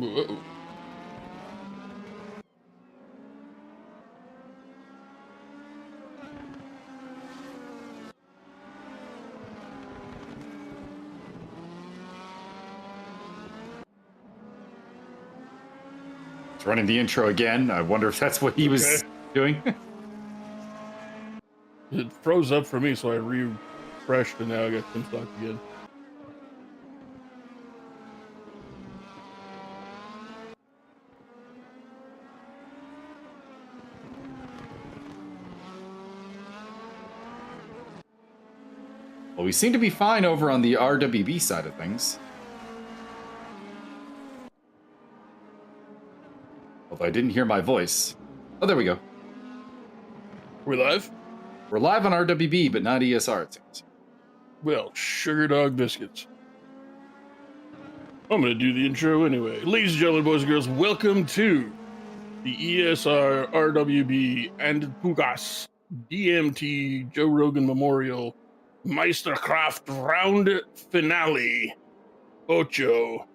Whoa. It's running the intro again. I wonder if that's what he was doing. It froze up for me, so I refreshed, and now I got things locked again. Well, we seem to be fine over on the RWB side of things. Although I didn't hear my voice. Oh, there we go. We're live? We're live on RWB, but not ESR, it seems. Well, sugar dog biscuits. I'm going to do the intro anyway. Ladies and gentlemen, boys and girls, welcome to the ESR, RWB, and Tugas DMT Joe Rogan Memorial Meisterschaft Round Finale Ocho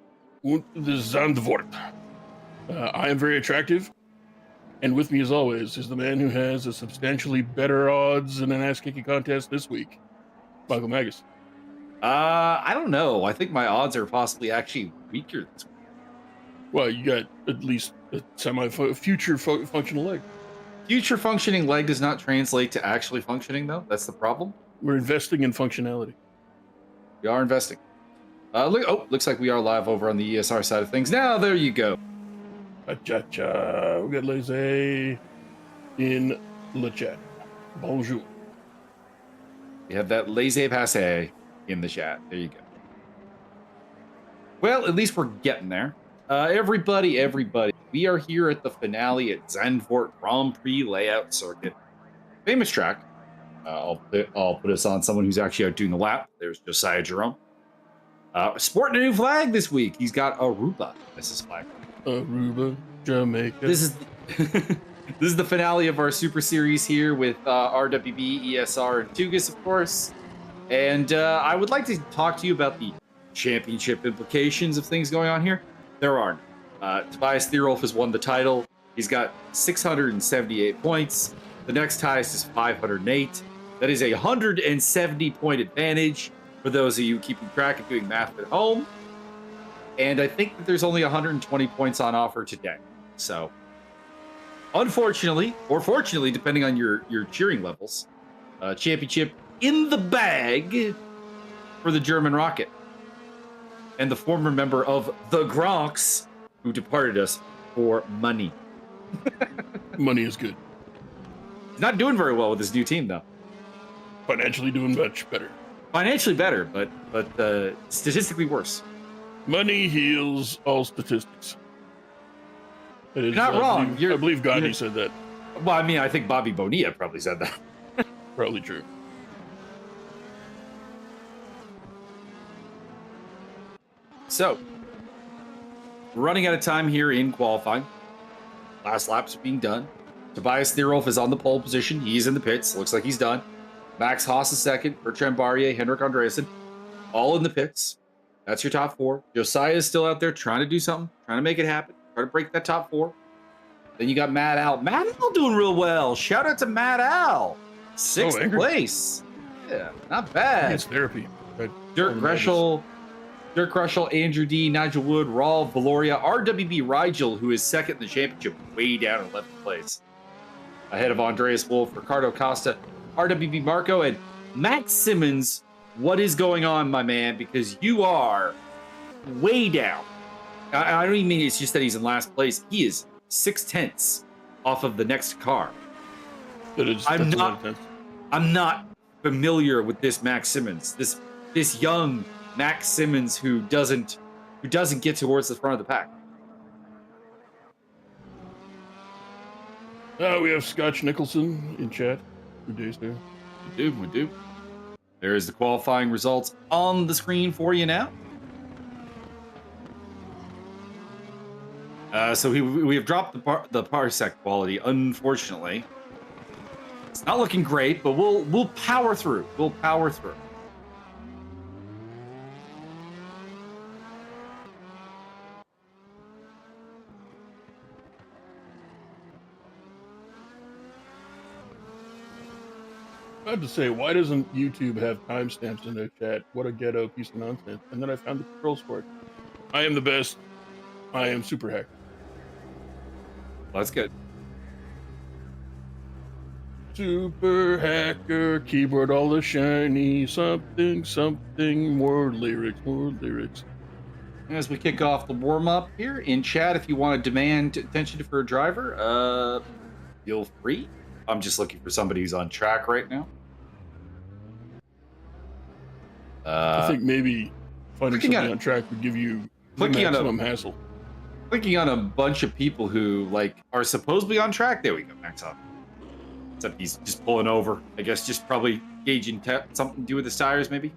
und the Zandvoort. I am very attractive, and with me as always is the man who has a substantially better odds in an ass-kicking contest this week, Michael Magus. I don't know. I think my odds are possibly actually weaker this week. Well, you got at least a future functional leg. Future functioning leg does not translate to actually functioning, though. That's the problem. We're investing in functionality. We are investing. Looks like we are live over on the ESR side of things. Now, there you go. Cha-cha-cha. We got Laissez in le chat. Bonjour. We have that laissez-passer in the chat. There you go. Well, at least we're getting there. Everybody, we are here at the finale at Zandvoort Grand Prix Layout Circuit. Famous track. I'll put us on someone who's actually out doing the lap. There's Josiah Jerome. Sporting a new flag this week. He's got Aruba as his flag. Aruba, Jamaica. This is the finale of our Super Series here with RWB, ESR, and Tugas, of course. And I would like to talk to you about the championship implications of things going on here. There are. Tobias Thierolf has won the title. He's got 678 points. The next highest is 508. That is a 170-point advantage for those of you keeping track and doing math at home. And I think that there's only 120 points on offer today. So, unfortunately, or fortunately, depending on your cheering levels, championship in the bag for the German Rocket. And the former member of the Gronks, who departed us for money. Money is good. He's not doing very well with his new team, though. Financially doing much better. Financially better, but statistically worse. Money heals all statistics. You're not wrong. I believe Gandhi said that. Well, I mean, I think Bobby Bonilla probably said that. Probably true. So, we're running out of time here in qualifying. Last laps are being done. Tobias Thierolf is on the pole position. He's in the pits. Looks like he's done. Max Haas is second. Bertrand Barrier, Henrik Andreasen, all in the pits. That's your top four. Josiah is still out there trying to do something, trying to make it happen, trying to break that top four. Then you got Matt Al. Matt Al doing real well. Shout out to Matt Al. Sixth place. Yeah, not bad. It's therapy. Dirk Greschel, Andrew D, Nigel Wood, Raul, Valoria, RWB Rigel, who is second in the championship, way down in 11th place. Ahead of Andreas Wolf, Ricardo Costa, RWB Marco, and Matt Simmons. What is going on, my man? Because you are way down. I don't even mean it's just that he's in last place. He is 6/10 off of the next car. I'm not familiar with this Max Simmons. This young Max Simmons who doesn't get towards the front of the pack. We have Scotch Nicholson in chat. Good days there. We do. There's the qualifying results on the screen for you now. So we have dropped the parsec quality, unfortunately. It's not looking great, but we'll power through. We'll power through. I had to say, why doesn't YouTube have timestamps in their chat? What a ghetto piece of nonsense. And then I found the controls for it. I am the best. I am super hacker. Well, that's good. Super hacker, keyboard all the shiny, something, something, more lyrics, more lyrics. As we kick off the warm-up here in chat, if you want to demand attention for a driver, feel free. I'm just looking for somebody who's on track right now. I think maybe finding somebody on track would give you the maximum hassle. Clicking on a bunch of people who are supposedly on track. There we go, Max off. Except he's just pulling over. I guess just probably gauging something to do with his tires, maybe.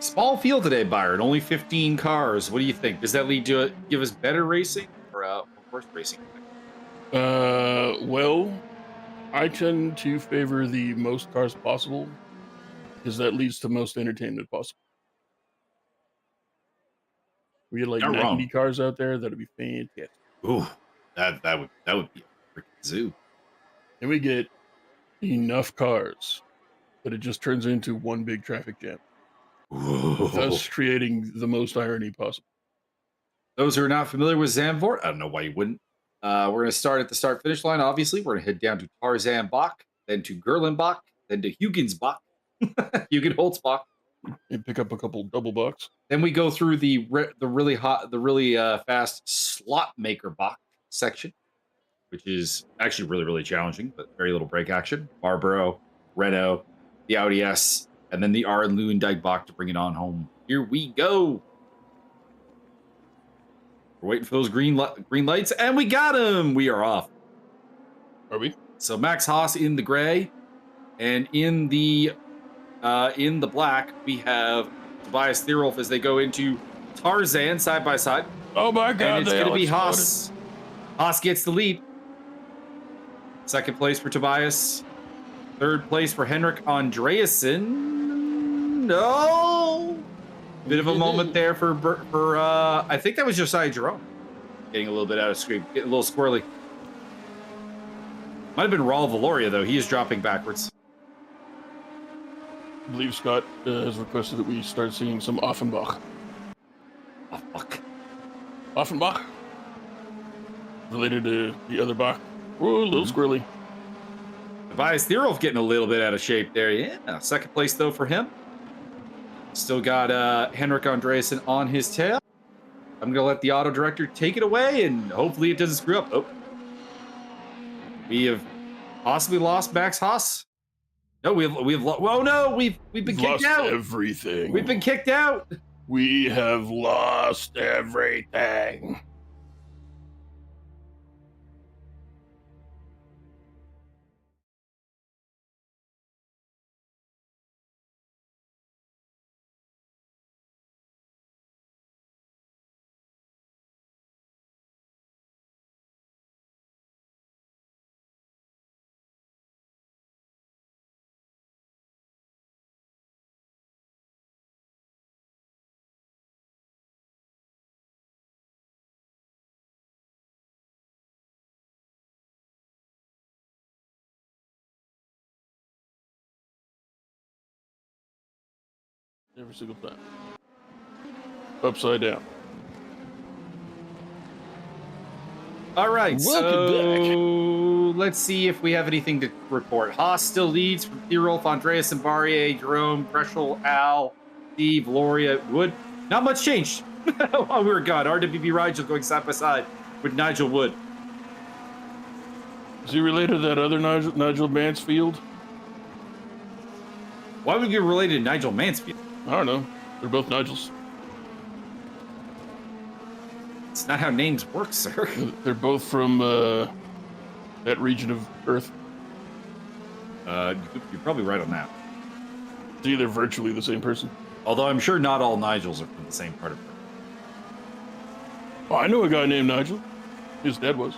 Small field today, Byron. Only 15 cars. What do you think? Does that lead to give us better racing or worse racing? Well, I tend to favor the most cars possible because that leads to most entertainment possible. We had 90 cars out there. That'd be fantastic. Ooh, that would be a freaking zoo. And we get enough cars that it just turns into one big traffic jam. Thus creating the most irony possible. Those who are not familiar with Zandvoort, I don't know why you wouldn't. We're going to start at the start-finish line, obviously. We're going to head down to Tarzanbach, then to Gerlenbach, then to Huygensbach, Huygensholzbach. And pick up a couple double bucks. Then we go through the really fast Slot Maker Bach section, which is actually really, really challenging, but very little brake action. Marlboro, Renault, the Audi S, and then the R and Lewandijk to bring it on home. Here we go. We're waiting for those green lights, and we got him. We are off. Are we? So Max Haas in the gray, and in the black we have Tobias Thierolf as they go into Tarzan side by side. Oh my God! And it's going to be Haas. Haas gets the lead. Second place for Tobias. Third place for Henrik Andreasen. No. Bit of a moment there for I think that was Josiah Jerome. Getting a little bit out of screen, getting a little squirrely. Might have been Raul Valoria though. He is dropping backwards. I believe Scott has requested that we start seeing some Offenbach. Offenbach? Related to the other Bach. Oh, a little squirrely. Tobias Thierolf getting a little bit out of shape there. Yeah, second place though for him. Still got Henrik Andreasen on his tail. I'm going to let the auto director take it away, and hopefully it doesn't screw up. Oh, we have possibly lost Max Haas. No, we've oh no, we've been kicked out. Everything. We've been kicked out. We have lost everything. Every single time. Upside down. All right, so let's see if we have anything to report. Haas still leads from Thierolf, Andreas, and Barrier, Jerome, Preschel, Al, Steve, Loria, Wood. Not much changed while we were gone. RWB Rigel going side by side with Nigel Wood. Is he related to that other Nigel Mansfield? Why would you be related to Nigel Mansfield? I don't know. They're both Nigels. It's not how names work, sir. They're both from that region of Earth. You're probably right on that. It's either virtually the same person. Although I'm sure not all Nigels are from the same part of Britain. Oh, I know a guy named Nigel. His dad was.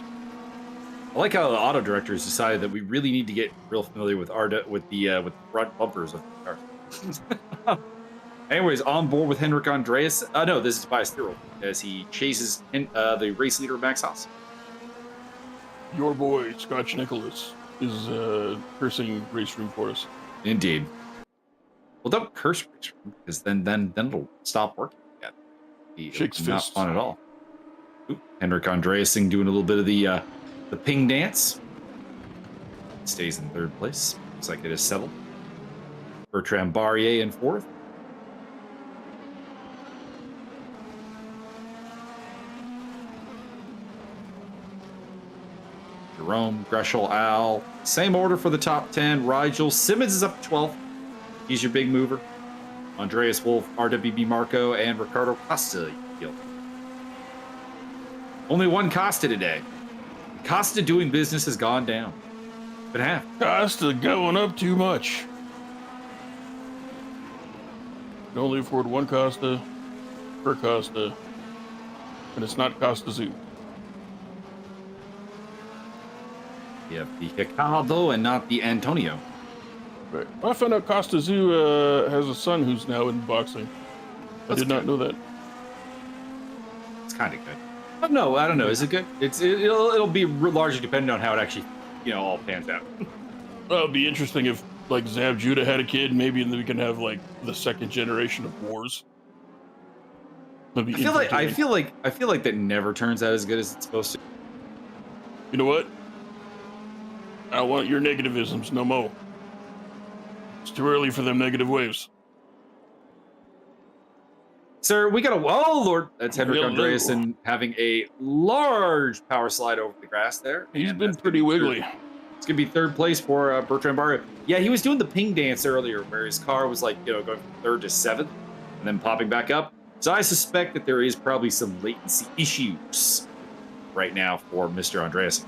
I like how the auto directors decided that we really need to get real familiar with the front bumpers of the car. Anyways, on board with Henrik Andreas. No, this is Tobias Thurl as he chases the race leader Max Haas. Your boy Scotch Nicholas is cursing RaceRoom for us. Indeed. Well, don't curse RaceRoom because then it'll stop working again. Shakes It's not fists. fun at all. Ooh, Henrik Andreasen doing a little bit of the ping dance. Stays in third place. Looks like it is settled. Bertrand Barrier in fourth. Jerome, Greshel, Al. Same order for the top 10. Rigel. Simmons is up to 12th. He's your big mover. Andreas Wolf, RWB Marco, and Ricardo Costa. Only one Costa today. Costa doing business has gone down. Been half. Costa going up too much. Can only afford one Costa per Costa, and it's not Costa Zoo. You have the Ricardo and not the Antonio. Right. I found out Costa Zoo has a son who's now in boxing. I did not know that. It's kind of good. No, I don't know. Is it good? It'll be largely dependent on how it actually, all pans out. Well, it'd be interesting if like Zab Judah had a kid, maybe, and then we can have like the second generation of wars. I feel like that never turns out as good as it's supposed to. You know what? I don't want your negativisms no more. It's too early for them negative waves. Sir, we got oh Lord, that's Henrik Andreasen having a large power slide over the grass there. He's been pretty wiggly. It's gonna be third place for Bertrand Barrier. Yeah, he was doing the ping dance earlier, where his car was like going from third to seventh, and then popping back up. So I suspect that there is probably some latency issues right now for Mr. Andreasen.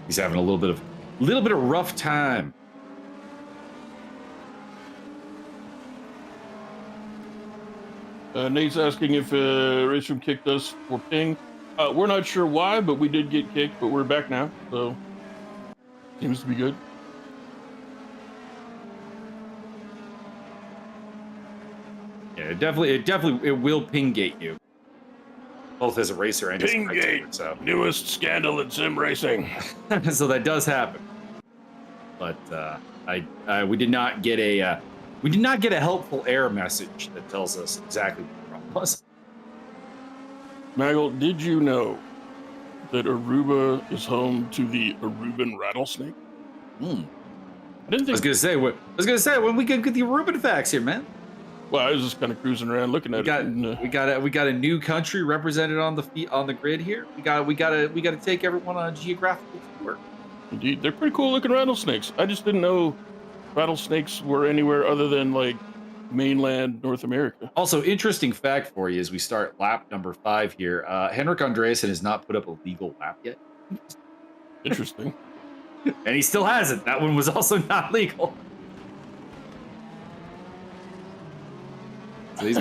He's having a little bit of rough time. Nate's asking if RaceRoom kicked us for ping. We're not sure why, but we did get kicked, but we're back now, so seems to be good. Yeah, it will ping gate you, both as a racer and as a spectator. So Newest scandal in sim racing. so that does happen. But we did not get a helpful error message that tells us exactly what the problem was. Maggle, did you know that Aruba is home to the Aruban rattlesnake? I didn't think. I was gonna say when we get the Aruban facts here, man. Well, I was just kind of cruising around looking at it. We got a new country represented on the grid here. We got to take everyone on a geographical tour. Indeed, they're pretty cool looking rattlesnakes. I just didn't know rattlesnakes were anywhere other than like mainland North America. Also, interesting fact for you as we start lap number 5 here. Henrik Andreasen has not put up a legal lap yet. Interesting. And he still hasn't. That one was also not legal. So he's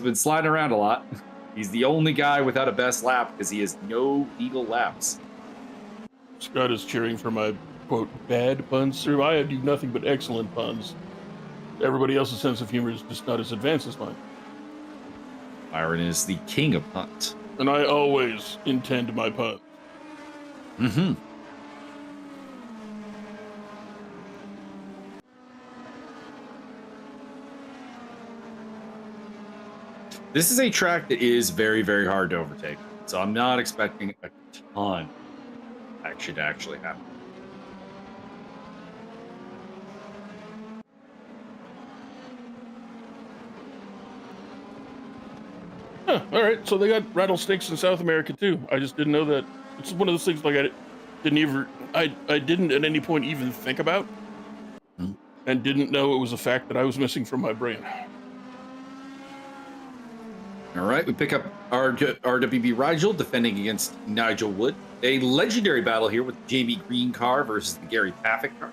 been sliding around a lot. He's the only guy without a best lap because he has no legal laps. Scott is cheering for my quote bad puns, sir. I do nothing but excellent puns. Everybody else's sense of humor is just not as advanced as mine. Byron is the king of puns. And I always intend my puns. Mm-hmm. This is a track that is very, very hard to overtake. So I'm not expecting a ton action to actually happen. Huh, all right, so they got rattlesnakes in South America too. I just didn't know that. It's one of those things like I didn't at any point even think about, and didn't know it was a fact that I was missing from my brain. All right, we pick up RWB Rigel defending against Nigel Wood. A legendary battle here with Jamie Green car versus the Gary Paffett car.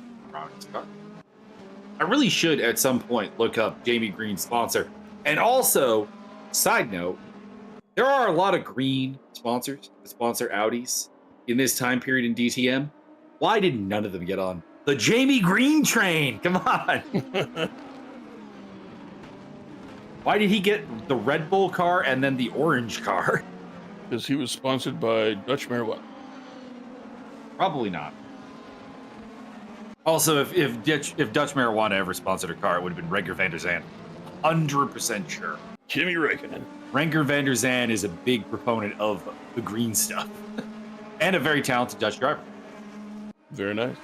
I really should at some point look up Jamie Green's sponsor. And also, side note, there are a lot of green sponsors that sponsor Audis in this time period in DTM. Why did none of them get on the Jamie Green train? Come on. Why did he get the Red Bull car and then the orange car? Because he was sponsored by Dutch Marijuana. Probably not. Also, if Dutch Marijuana ever sponsored a car, it would have been Renger van der Zand. 100% sure. Kimi Räikkönen. Renger van der Zand is a big proponent of the green stuff. And a very talented Dutch driver. Very nice.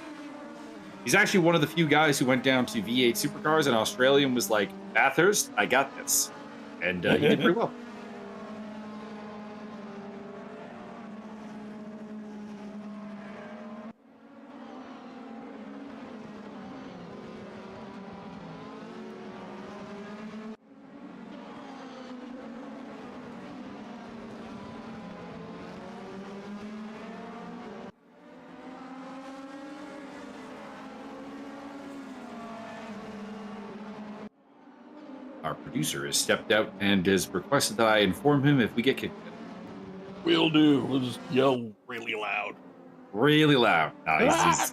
He's actually one of the few guys who went down to V8 supercars in Australia and was like, Bathurst, I got this. And he did pretty well. Our producer has stepped out and has requested that I inform him if we get kicked in. Will do. We'll just yell really loud. Really loud.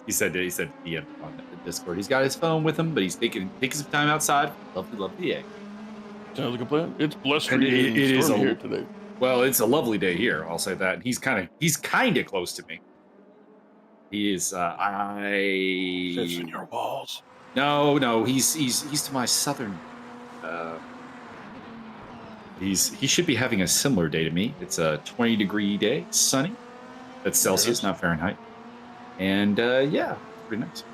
He said DM on the Discord. He's got his phone with him, but he's taking some time outside. Lovely day. Sounds like a plan. It's blustery. It is here today. Well, it's a lovely day here. I'll say that. And he's kind of close to me. He is. Sits in your walls. No. He's to my southern. He should be having a similar day to me. It's a 20-degree day, sunny. That's Celsius, not Fahrenheit. And yeah, pretty nice.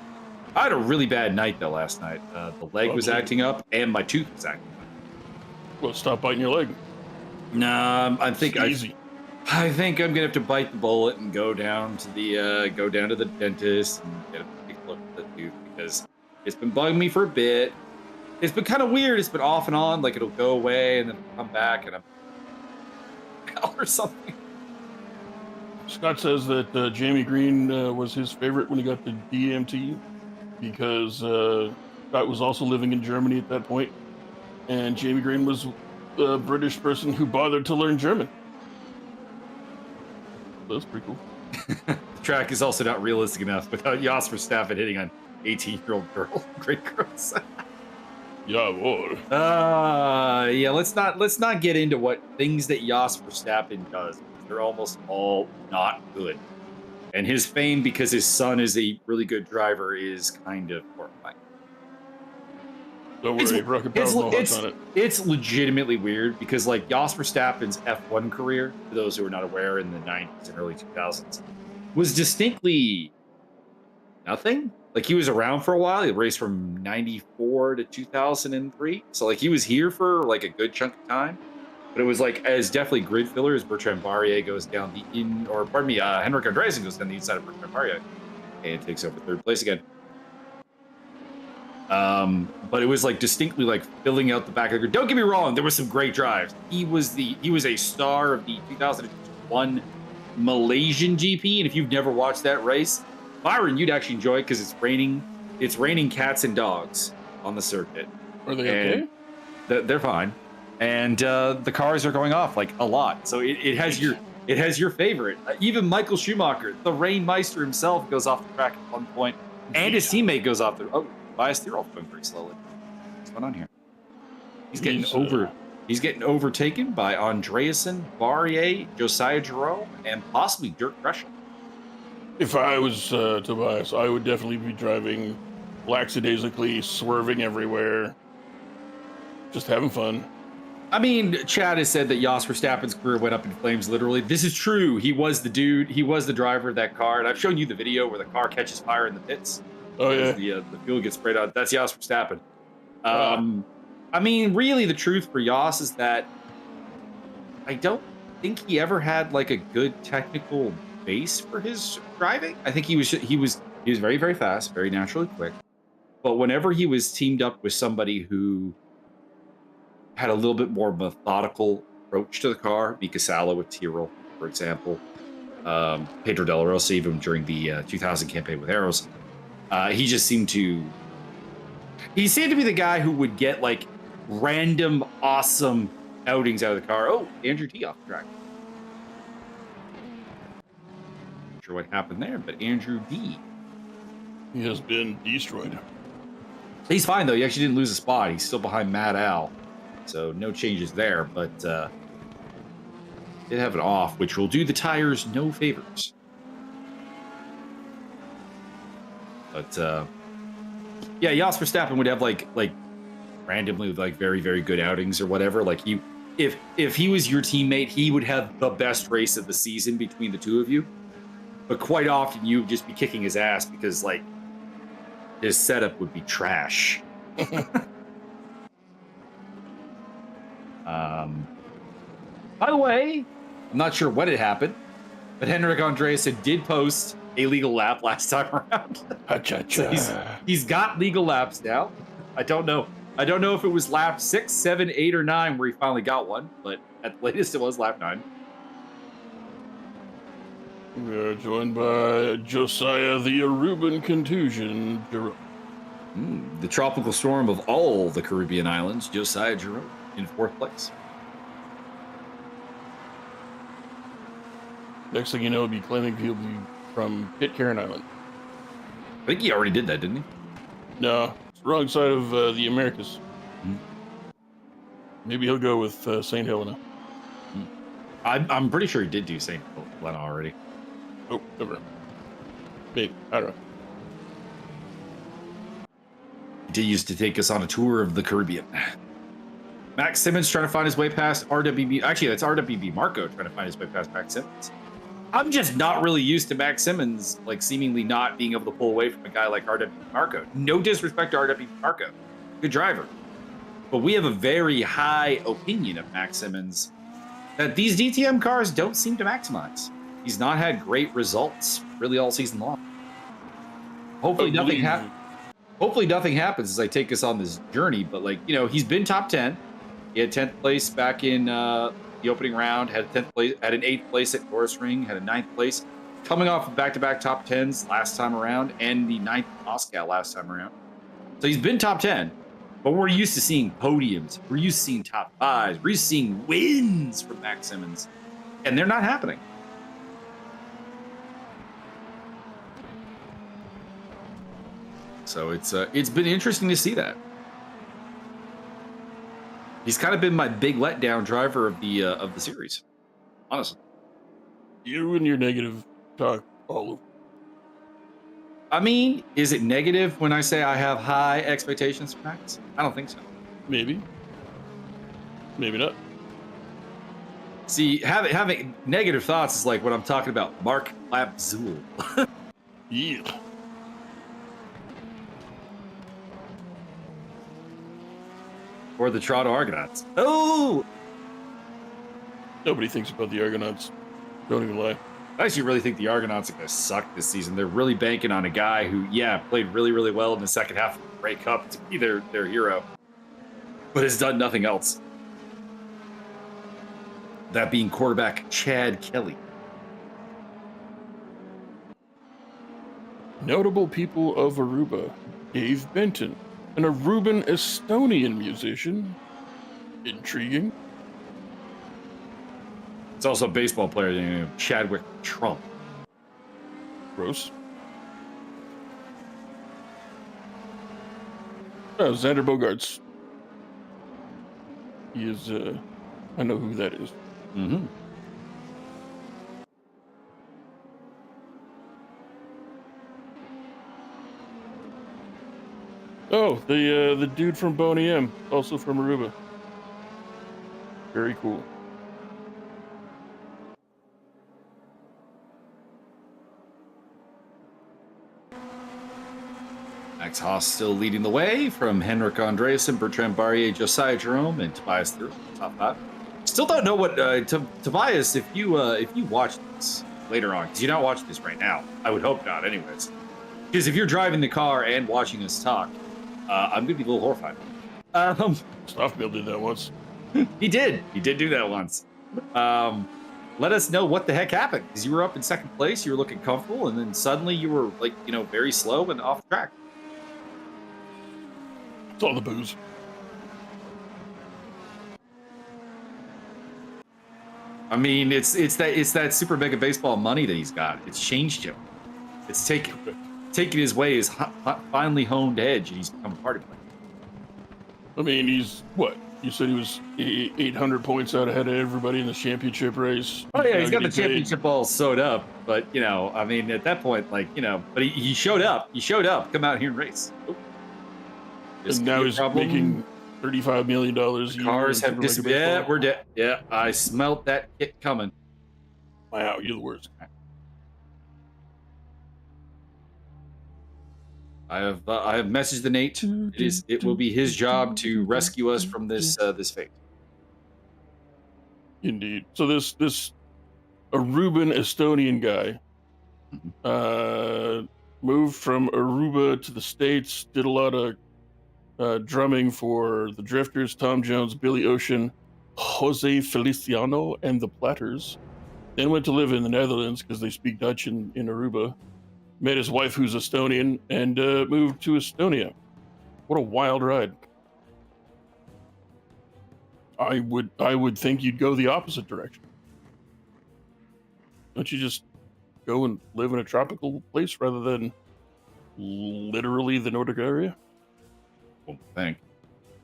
I had a really bad night though last night. The leg was acting up, and my tooth was acting up. Well, stop biting your leg. Nah, I think easy. I think I'm gonna have to bite the bullet and go down to the dentist and get a big look at the tooth because it's been bugging me for a bit. It's been kind of weird. It's been off and on. Like it'll go away and then it'll come back and I'm or something. Scott says that Jamie Green was his favorite when he got the DMT because Scott was also living in Germany at that point, and Jamie Green was a British person who bothered to learn German. That's pretty cool. The track is also not realistic enough without Jos Verstappen hitting on 18-year-old great girls. Jawohl. Yeah, let's not get into what things that Jos Verstappen does. They're almost all not good. And his fame because his son is a really good driver is kind of horrifying. Don't worry, Rocket Power will hop on it. It's legitimately weird because like Jos Verstappen's F1 career, for those who are not aware, in the 90s and early 2000s, was distinctly nothing. Like he was around for a while. He raced from 94 to 2003. So like he was here for like a good chunk of time. But it was like as definitely grid filler as Bertrand Barrier goes down the Henrik Andreasen goes down the inside of Bertrand Barrier and takes over third place again. But it was like distinctly like filling out the back of the grid. Don't get me wrong, there were some great drives. He was a star of the 2001 Malaysian GP, and if you've never watched that race, Byron, you'd actually enjoy it because it's raining cats and dogs on the circuit. Are they okay? They're fine. And the cars are going off like a lot. So it has your favorite. Even Michael Schumacher, the Rainmeister himself, goes off the track at one point, and his teammate goes off the. Oh, Bias Thierolf going very slowly. What's going on here? He's getting overtaken by Andreasen, Barrier, Josiah Jerome, and possibly Dirk Gresham. If I was Tobias, I would definitely be driving lackadaisically, swerving everywhere, just having fun. I mean, Chad has said that Jos Verstappen's career went up in flames, literally. This is true. He was the dude. He was the driver of that car. And I've shown you the video where the car catches fire in the pits. Oh, yeah. The fuel gets sprayed out. That's Jos Verstappen. I mean, really, the truth for Jos is that I don't think he ever had, like, a good technical base for his driving. I think he was very, very fast, very naturally quick. But whenever he was teamed up with somebody who had a little bit more methodical approach to the car, Mika Salo with Tyrrell, for example, Pedro De La Rosa, even during the 2000 campaign with Arrows, he just seemed to He seemed to be the guy who would get like random awesome outings out of the car. Oh, Andrew D off the track. Not sure what happened there, but Andrew D. He has been destroyed. He's fine though. He actually didn't lose a spot. He's still behind Matt Al, so no changes there. But did have it off, which will do the tires no favors. But yeah, Jos Verstappen would have like randomly like very, very good outings or whatever. Like if he was your teammate, he would have the best race of the season between the two of you. But quite often you would just be kicking his ass because like his setup would be trash. By the way, I'm not sure what had happened, but Henrik Andreasen did post a legal lap last time around. So he's got legal laps now. I don't know if it was lap 6, 7, 8, or 9 where he finally got one, but at the latest it was lap 9. We are joined by Josiah the Aruban Contusion Jerome. The tropical storm of all the Caribbean islands, Josiah Jerome in 4th place. Next thing you know, he'll be claiming he'll be from Pitcairn Island. I think he already did that, didn't he? No, it's the wrong side of the Americas. Maybe he'll go with St. Helena. I'm pretty sure he did do St. Helena already. Oh, never. Maybe. I don't know. He did used to take us on a tour of the Caribbean. Max Simmons trying to find his way past RWB. Actually, that's RWB Marco trying to find his way past Max Simmons. I'm just not really used to Max Simmons, like, seemingly not being able to pull away from a guy like RWB Marco. No disrespect to RWB Marco. Good driver. But we have a very high opinion of Max Simmons that these DTM cars don't seem to maximize. He's not had great results really all season long. Hopefully nothing happens as I take us on this journey, but like, you know, he's been top 10. He had 10th place back in the opening round, had 10th place, had an 8th place at Nürburgring, had a 9th place, coming off of back-to-back top 10s last time around, and the 9th in Moscow last time around. So he's been top 10, but we're used to seeing podiums. We're used to seeing top 5s. We're used to seeing wins from Max Simmons, and they're not happening. So it's been interesting to see that. He's kind of been my big letdown driver of the series, honestly. You and your negative talk all over. I mean, is it negative when I say I have high expectations for Max? I don't think so. Maybe. Maybe not. See, having negative thoughts is like what I'm talking about. Mark Labzul. Yeah. Or the Toronto Argonauts. Oh! Nobody thinks about the Argonauts. Don't even lie. I actually really think the Argonauts are going to suck this season. They're really banking on a guy who, yeah, played really, really well in the second half of the Grey Cup to be their hero, but has done nothing else. That being quarterback Chad Kelly. Notable people of Aruba. Dave Benton, an Aruban Estonian musician. Intriguing. It's also a baseball player named Chadwick Trump. Gross. Oh, Xander Bogaerts. He is, I know who that is. Mm-hmm. Oh, the dude from Boney M, also from Aruba. Very cool. Max Haas still leading the way from Henrik Andreasen, Bertrand Barrier, Josiah Jerome, and Tobias through top 5. Still don't know what Tobias. If you watch this later on, because you're not watching this right now, I would hope not. Anyways, because if you're driving the car and watching us talk, I'm gonna be a little horrified. Stoffmill did that once. He did do that once. Let us know what the heck happened, because you were up in second place, you were looking comfortable, and then suddenly you were like, very slow and off the track. It's all the booze. I mean, it's that super mega baseball money that he's got. It's changed him. It's taken his way, his finely honed edge, and he's become a party player. I mean, he's what? You said he was 800 points out ahead of everybody in the championship race. Oh yeah, he's got the championship all sewed up. But I mean, at that point, but he showed up. He showed up. Come out here and race. And now he's making $35 million a year. Cars have disappeared. Yeah, we're dead. Yeah, I smelt that hit coming. Wow, you're the worst. I have messaged the Nate. It will be his job to rescue us from this fate. Indeed. So this Aruban Estonian guy moved from Aruba to the States, did a lot of drumming for the Drifters, Tom Jones, Billy Ocean, Jose Feliciano, and the Platters. Then went to live in the Netherlands because they speak Dutch in Aruba. Met his wife, who's Estonian, and moved to Estonia. What a wild ride! I would think you'd go the opposite direction. Don't you just go and live in a tropical place rather than literally the Nordic area?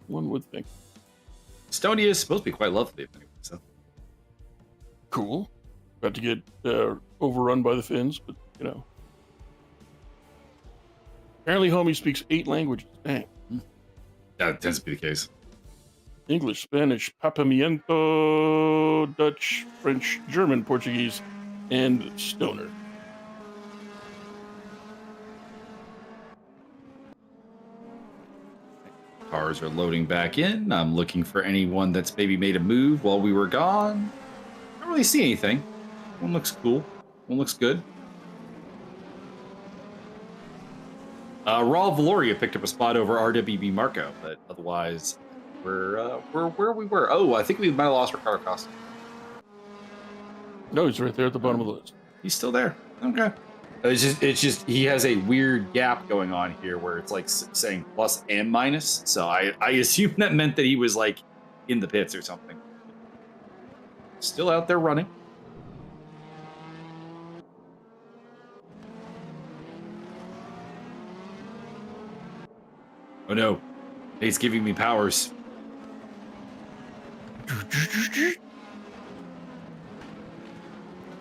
One would think. Estonia is supposed to be quite lovely, anyway, so. Cool. Got to get overrun by the Finns, but Apparently, homie speaks 8 languages. Dang. That tends to be the case. English, Spanish, Papiamento, Dutch, French, German, Portuguese, and Stoner. Cars are loading back in. I'm looking for anyone that's maybe made a move while we were gone. I don't really see anything. One looks cool. One looks good. Raul Valoria picked up a spot over RWB Marco, but otherwise, we're where we were. Oh, I think we might have lost Ricardo Costa. No, he's right there at the bottom of the list. He's still there. Okay. It's just he has a weird gap going on here where it's like saying plus and minus. So I assume that meant that he was like in the pits or something. Still out there running. Oh no, he's giving me powers.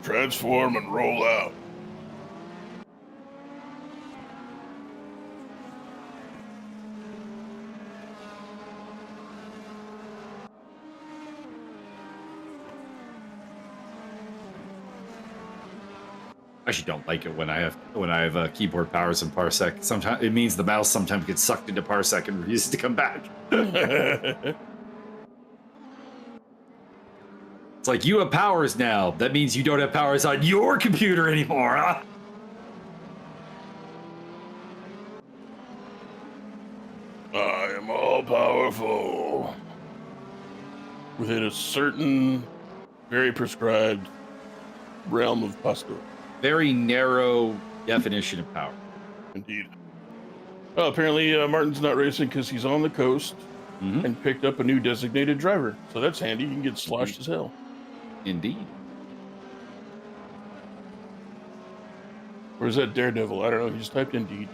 Transform and roll out. I actually don't like it when I have keyboard powers in Parsec. Sometimes it means the mouse sometimes gets sucked into Parsec and refuses to come back. It's like, you have powers now. That means you don't have powers on your computer anymore, huh? I am all powerful. Within a certain, very prescribed realm of possibility. Very narrow definition of power. Indeed. Well, apparently Martin's not racing because he's on the coast and picked up a new designated driver. So that's handy. You can get sloshed as hell. Indeed. Or is that Daredevil? I don't know. He just typed in DD.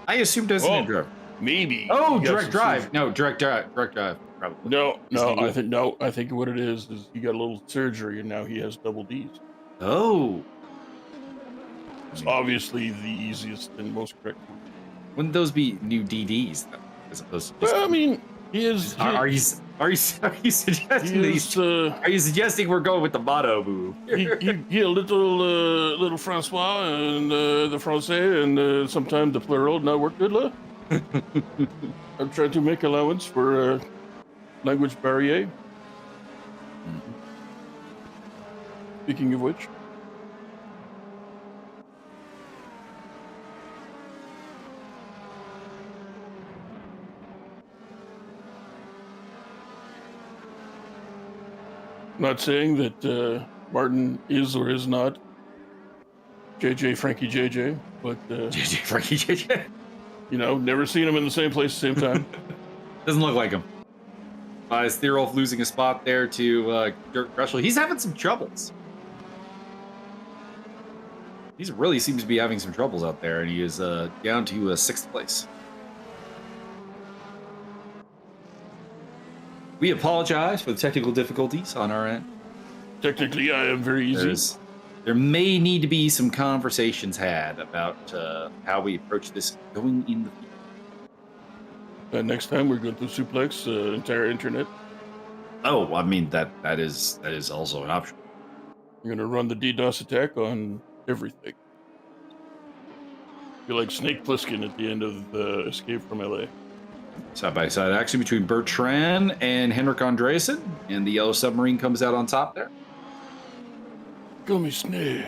I assume designated driver. Maybe. Oh, direct drive. No, direct drive. Probably. No. I think what it is he got a little surgery and now he has double D's. Oh. It's obviously the easiest and most correct one. Wouldn't those be new DDs though, as opposed to? Just, well, I mean, he is. Are you suggesting are you suggesting we're going with the motto move? Yeah, little Francois and the Francais and sometimes the plural not work good, lah. I'm trying to make allowance for language barrier. Speaking of which. Not saying that Martin is or is not JJ Frankie JJ, but JJ Frankie JJ. You know, never seen him in the same place at the same time. Doesn't look like him. Is Thierolf losing a spot there to Dirk Greshel? He's having some troubles. He really seems to be having some troubles out there, and he is down to 6th place. We apologize for the technical difficulties on our end. Technically, I am very easy. There may need to be some conversations had about how we approach this going in the future. Next time we're going to suplex the entire internet. Oh, I mean that is also an option. We're going to run the DDoS attack on everything. You're like Snake Plissken at the end of the Escape from LA. Side by side action between Bertrand and Henrik Andresen, and the Yellow Submarine comes out on top there. Gummy Snake.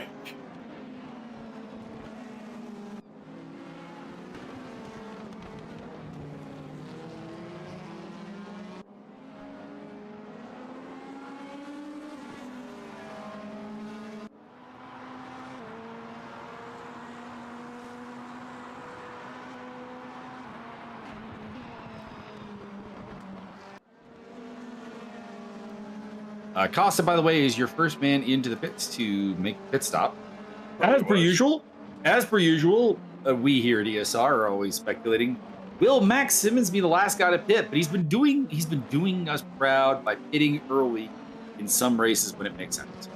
Costa, by the way, is your first man into the pits to make the pit stop. As per usual, we here at ESR are always speculating. Will Max Simmons be the last guy to pit? But he's been doing us proud by pitting early in some races when it makes sense.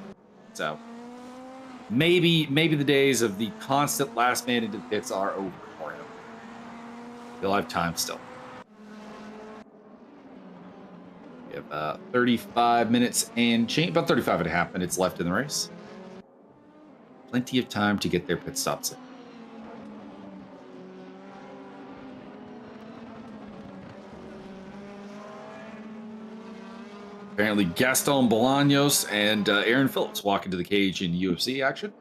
So maybe the days of the constant last man into the pits are over for him. He'll have time still. We have 35 minutes and change, about 35 and a half minutes left in the race. Plenty of time to get their pit stops in. Apparently Gaston Bolaños and Aaron Phillips walk into the cage in UFC action.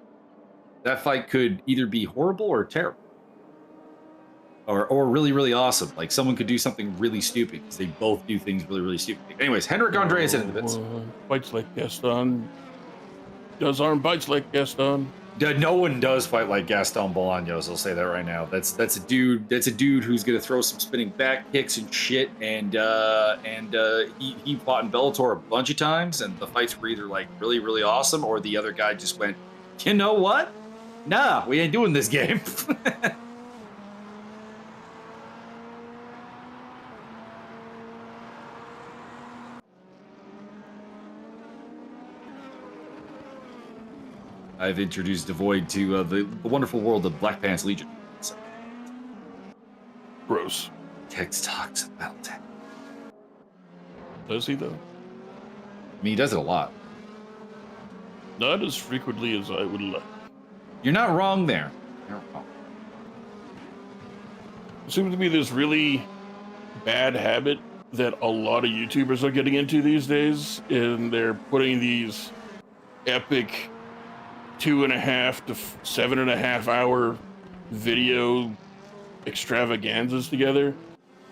That fight could either be horrible or terrible. Or really, really awesome. Like someone could do something really stupid because they both do things really, really stupid. Anyways, Henrik Andresen in the pits. Fights like Gaston. Does arm bites like Gaston. No one does fight like Gaston Bolaños. I'll say that right now. That's a dude. That's a dude who's gonna throw some spinning back kicks and shit. And he fought in Bellator a bunch of times, and the fights were either like really, really awesome, or the other guy just went, you know what? Nah, we ain't doing this game. I've introduced Devoid to the wonderful world of Black Pants Legion. So. Gross. Tex talks about that. Does he, though? I mean, he does it a lot. Not as frequently as I would like. You're not wrong there. You're not wrong. It seems to be this really bad habit that a lot of YouTubers are getting into these days, and they're putting these epic 2.5 to 7.5 hour video extravaganzas together.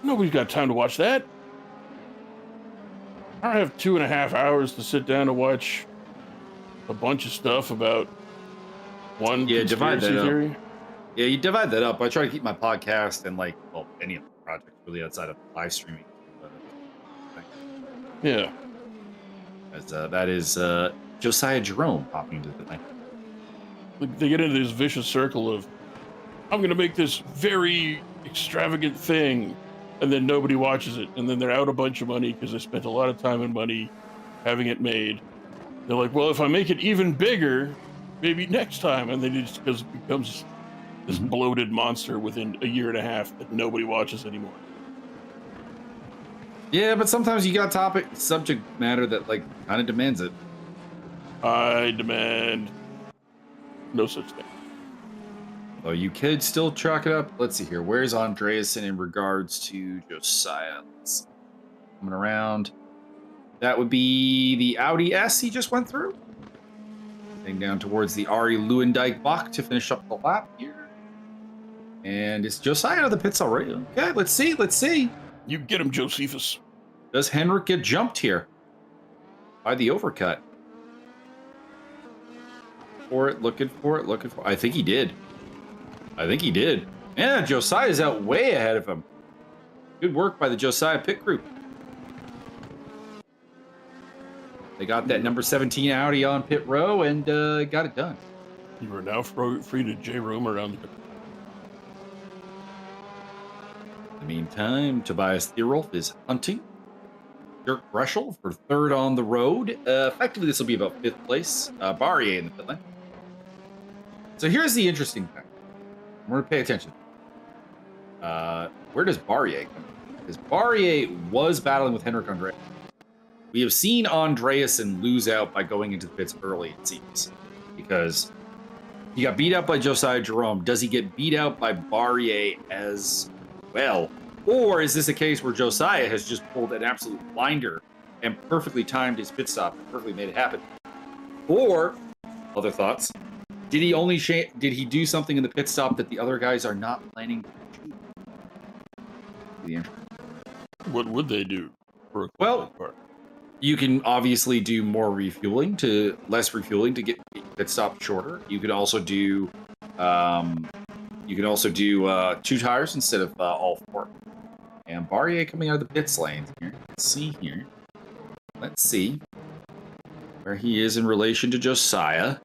Nobody's got time to watch that. I don't have 2.5 hours to sit down and watch a bunch of stuff about one conspiracy theory. Yeah, you divide that up. I try to keep my podcast and any of the projects really outside of live streaming. Yeah. As that is Josiah Jerome popping into the night. They get into this vicious circle of, I'm going to make this very extravagant thing, and then nobody watches it, and then they're out a bunch of money because they spent a lot of time and money having it made. They're like, well, if I make it even bigger, maybe next time, and then it just becomes this bloated monster within a year and a half that nobody watches anymore. Yeah, but sometimes you got subject matter that kind of demands it. I demand no such thing. Oh, you could still chalk it up. Let's see here. Where's Andreasen in regards to Josiah? Coming around. That would be the Audi S he just went through. Heading down towards the Ari Lewandijk Bach to finish up the lap here. And it's Josiah out of the pits already. Okay, let's see. You get him, Josephus. Does Henrik get jumped here by the overcut? Looking for it. I think he did. Yeah, Josiah's out way ahead of him. Good work by the Josiah pit group. They got that number 17 Audi on pit row and got it done. You are now free to J-room around the... In the meantime, Tobias Thierolf is hunting. Dirk Breschel for third on the road. Effectively, this will be about fifth place. Barrier in the pit lane. So here's the interesting thing. We're going to pay attention. Where does Barrier come from? Because Barrier was battling with Henrik Andre. We have seen Andreasen lose out by going into the pits early, it seems. Because he got beat out by Josiah Jerome. Does he get beat out by Barrier as well? Or is this a case where Josiah has just pulled an absolute blinder and perfectly timed his pit stop and perfectly made it happen? Or, other thoughts, did he do something in the pit stop that the other guys are not planning to do? What would they do? Well, you can obviously do more refueling less refueling to get pit stop shorter. You could also do 2 tires instead of all 4. And Barrier coming out of the pits lane here. Let's see here. Let's see where he is in relation to Josiah.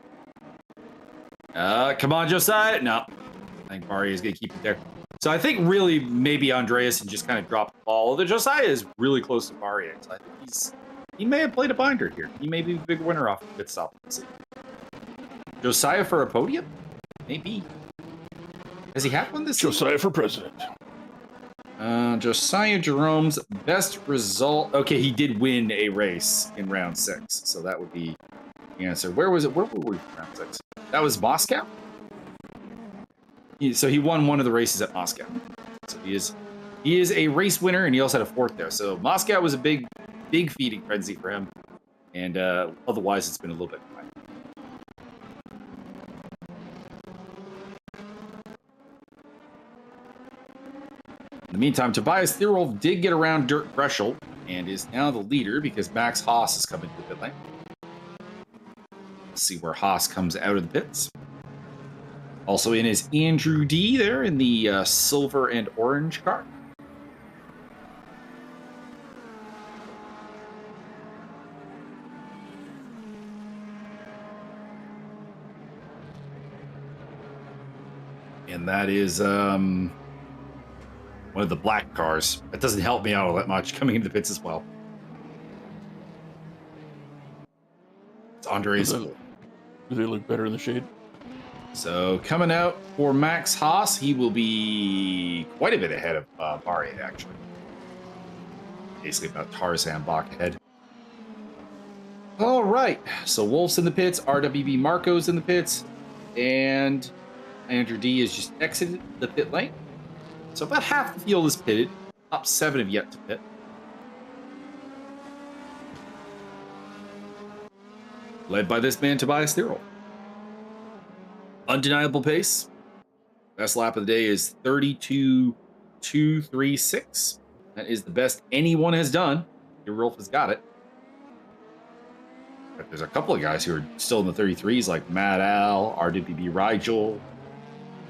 Come on, Josiah. No, I think Barrier is going to keep it there. So I think really maybe Andreasen just kind of dropped the ball. Although Josiah is really close to Barrier, so I think he may have played a binder here. He may be the big winner off the pit stop. Josiah for a podium? Maybe. Has he had one this season? Josiah for president. Josiah Jerome's best result. Okay, he did win a race in round 6, so that would be the answer. Where was it? Where were we in round 6? That was Moscow? So he won one of the races at Moscow. So he is a race winner, and he also had a 4th there. So Moscow was a big feeding frenzy for him, and otherwise it's been a little bit quiet. In the meantime, Tobias Thierolf did get around Dirk Breschel and is now the leader because Max Haas is coming to the pit lane. Let's see where Haas comes out of the pits. Also in is Andrew D there in the silver and orange car. And that is one of the black cars. That doesn't help me out all that much coming into the pits as well. It's Andre's. Do they look better in the shade? So coming out for Max Haas, he will be quite a bit ahead of Barrier, actually. Basically about Tarzan Bach ahead. All right, so Wolf's in the pits, RWB Marco's in the pits, and Andrew D has just exited the pit lane. So about half the field is pitted. Top 7 have yet to pit. Led by this man, Tobias Thierolf. Undeniable pace. Best lap of the day is 32.236. That is the best anyone has done. Thierolf has got it. But there's a couple of guys who are still in the 33s, like Matt Al, RWB Rigel,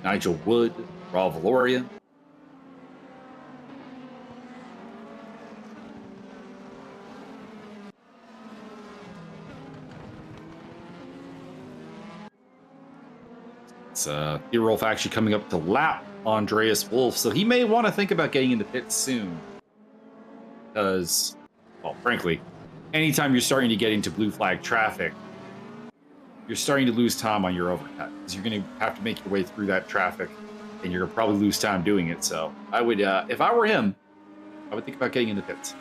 Nigel Wood, Raul Valoria. It's Thierolf actually coming up to lap Andreas Wolf, so he may want to think about getting into pits soon. Because, well, frankly, anytime you're starting to get into blue flag traffic, you're starting to lose time on your overcut. Because you're going to have to make your way through that traffic, and you're going to probably lose time doing it. So I would, if I were him, I would think about getting into pits.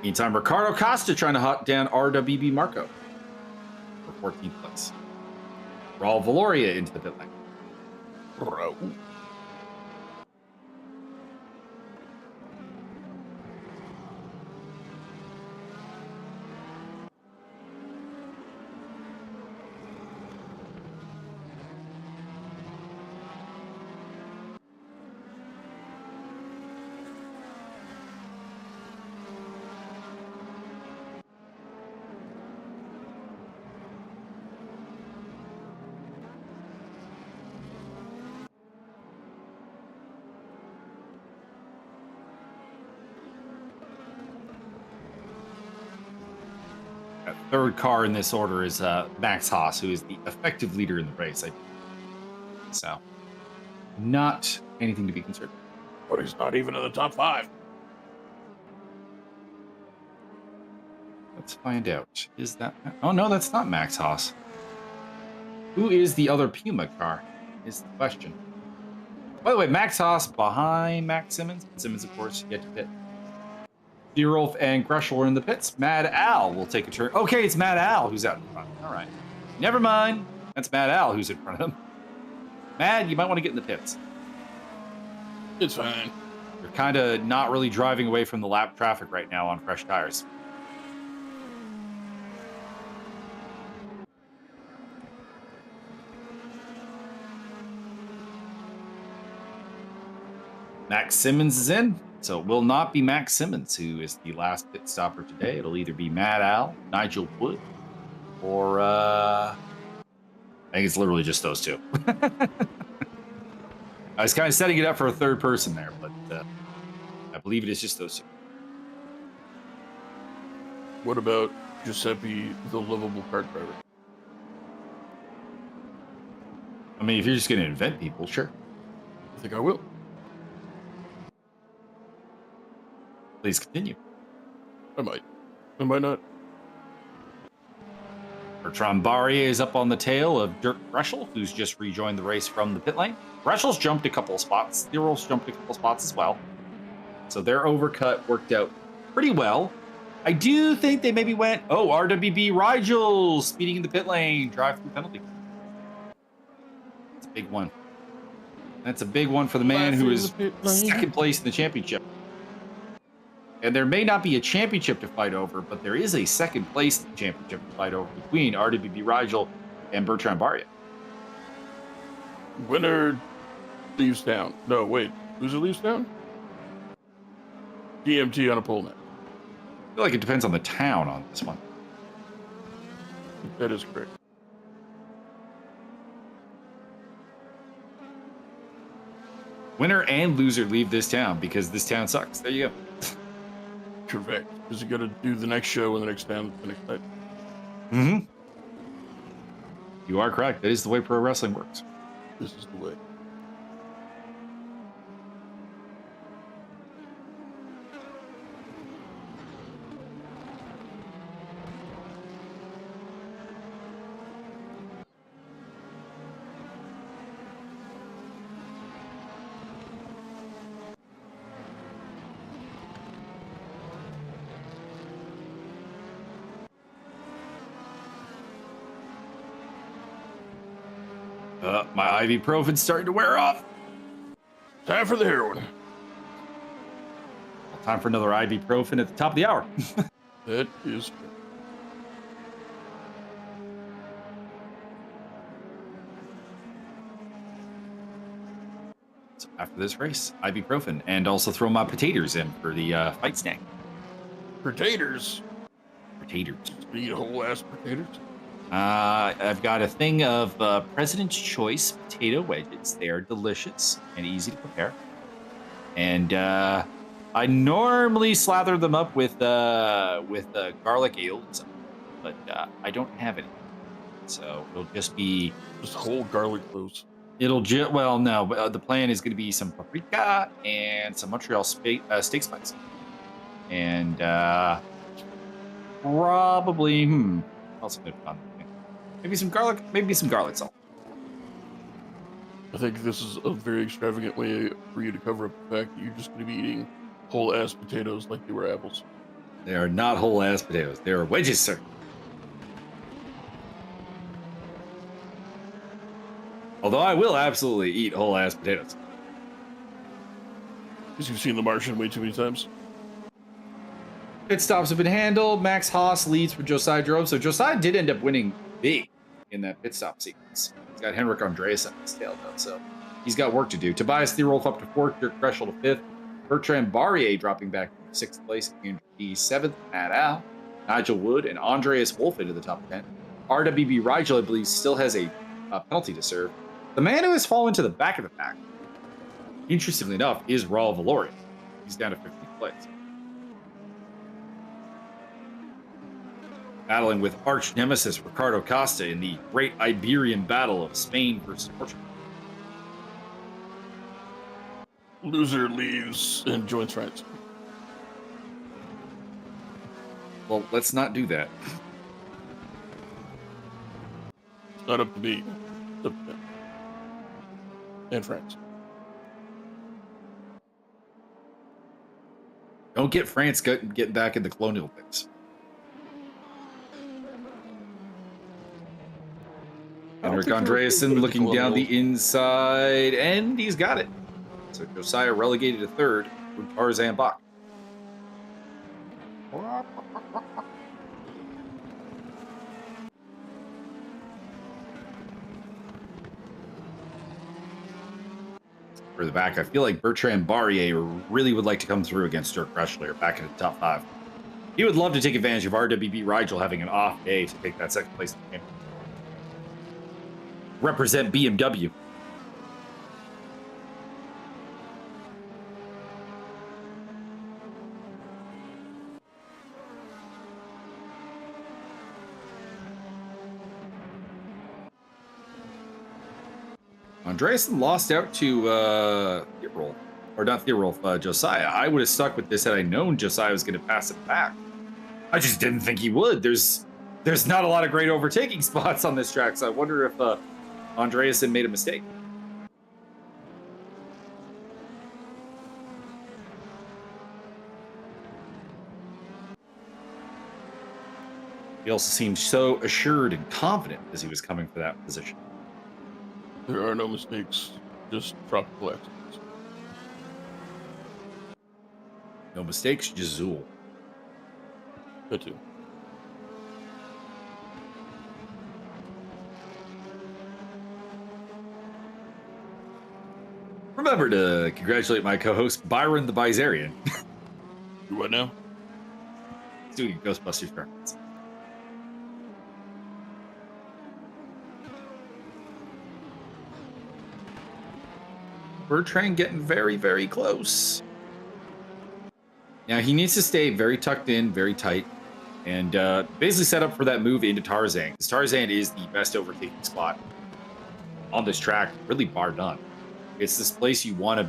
Meantime, Ricardo Costa trying to hunt down RWB Marco for 14th place. Raul Valoria into the pit lane. third car in this order is Max Haas, who is the effective leader in the race. So, not anything to be concerned with. But he's not even in the top 5. Let's find out. Is that... Oh, no, that's not Max Haas. Who is the other Puma car, is the question. By the way, Max Haas behind Max Simmons. Simmons, of course, yet to pit. Deerolf and Greshel are in the pits. Mad Al will take a turn. Okay, it's Mad Al who's out in front. All right. Never mind. That's Mad Al who's in front of him. Mad, you might want to get in the pits. It's fine. You're kind of not really driving away from the lap traffic right now on fresh tires. Max Simmons is in, so it will not be Max Simmons who is the last pit stopper today. It'll either be Mad Al, Nigel Wood, or I think it's literally just those two. I was kind of setting it up for a third person there, but I believe it is just those two. What about Giuseppe, the lovable kart driver? I mean, if you're just going to invent people, sure. I think I will. Please continue. I might. I might not. Bertrand Barrier is up on the tail of Dirk Greshel, who's just rejoined the race from the pit lane. Greshel's jumped a couple of spots. Thero's jumped a couple of spots as well. So their overcut worked out pretty well. I do think they maybe went, oh, RWB Rigel speeding in the pit lane, drive-through penalty. That's a big one. That's a big one for the man who is second place in the championship. And there may not be a championship to fight over, but there is a second place championship to fight over between RWB Rigel and Bertrand Barrier. Winner leaves town. No, wait. Loser leaves town? DMT on a pole net. I feel like it depends on the town on this one. That is correct. Winner and loser leave this town because this town sucks. There you go. Correct. Because you got to do the next show in the next town the next night. Mm-hmm. You are correct. That is the way pro wrestling works. This is the way. My ibuprofen's starting to wear off. Time for the heroin. Well, time for another ibuprofen at the top of the hour. That is correct. So after this race, ibuprofen, and also throw my potatoes in for the fight snack. Potatoes. Potatoes. Eat whole ass potatoes. I've got a thing of President's Choice potato wedges. They are delicious and easy to prepare. And I normally slather them up with garlic aioli, but I don't have any. So it'll just be Just whole garlic cloves. well, no. The plan is going to be some paprika and some Montreal steak spice, and probably also good fun. Maybe some garlic salt. I think this is a very extravagant way for you to cover up the fact that you're just going to be eating whole ass potatoes like they were apples. They are not whole ass potatoes. They are wedges, sir. Although I will absolutely eat whole ass potatoes. Because you've seen The Martian way too many times. Pit stops have been handled. Max Haas leads for Josiah Jerome. So Josiah did end up winning big in that pit stop sequence. He's got Henrik Andreas on his tail, though, so he's got work to do. Tobias Therold up to 4th, Dirk Greshel to 5th, Bertrand Barrier dropping back to 6th place, Andrew E 7th, Matt Al, Nigel Wood, and Andreas Wolf into the top 10. RWB Rigel, I believe, still has a penalty to serve. The man who has fallen to the back of the pack, interestingly enough, is Raul Valoria. He's down to 15th place. battling with arch nemesis Ricardo Costa in the Great Iberian Battle of Spain versus Portugal. Loser leaves and joins France. Well, let's not do that. It's not up to me. It's up to them. And France. Don't get France getting back in the colonial days. Henrik Andreasen looking down the inside, and he's got it. So Josiah relegated to third with Tarzan Bach. For the back, I feel like Bertrand Barrier really would like to come through against Dirk Reschler back in the top 5. He would love to take advantage of RWB Rigel having an off day to take that second place in the game. Represent BMW. Andreasen lost out to Theorolf, or not Theorolf, Josiah. I would have stuck with this had I known Josiah was going to pass it back. I just didn't think he would. There's not a lot of great overtaking spots on this track, so I wonder if Andreasen made a mistake. He also seemed so assured and confident as he was coming for that position. There are no mistakes, just tropical accidents. No mistakes, just Zool. That too. Remember to congratulate my co-host, Byron the Bizarian. Do what now? He's doing a Ghostbusters reference. Bertrand getting very, very close. Now, he needs to stay very tucked in, very tight, and basically set up for that move into Tarzan, because Tarzan is the best overtaking spot on this track, really bar none. It's this place you want to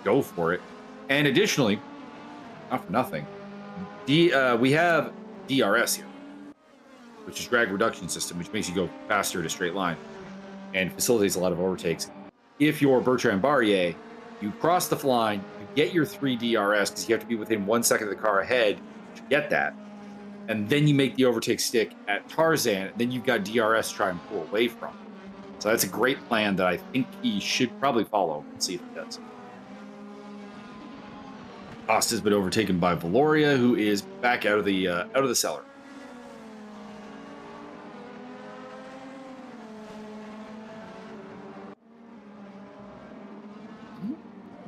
go for it. And additionally, not for nothing, we have DRS here, which is drag reduction system, which makes you go faster in a straight line and facilitates a lot of overtakes. If you're Bertrand Barrier, you cross the line, you get your 3 DRS because you have to be within 1 second of the car ahead to get that. And then you make the overtake stick at Tarzan, and then you've got DRS to try and pull away from. So that's a great plan that I think he should probably follow and see if he does. Costa's been overtaken by Valoria, who is back out of the cellar.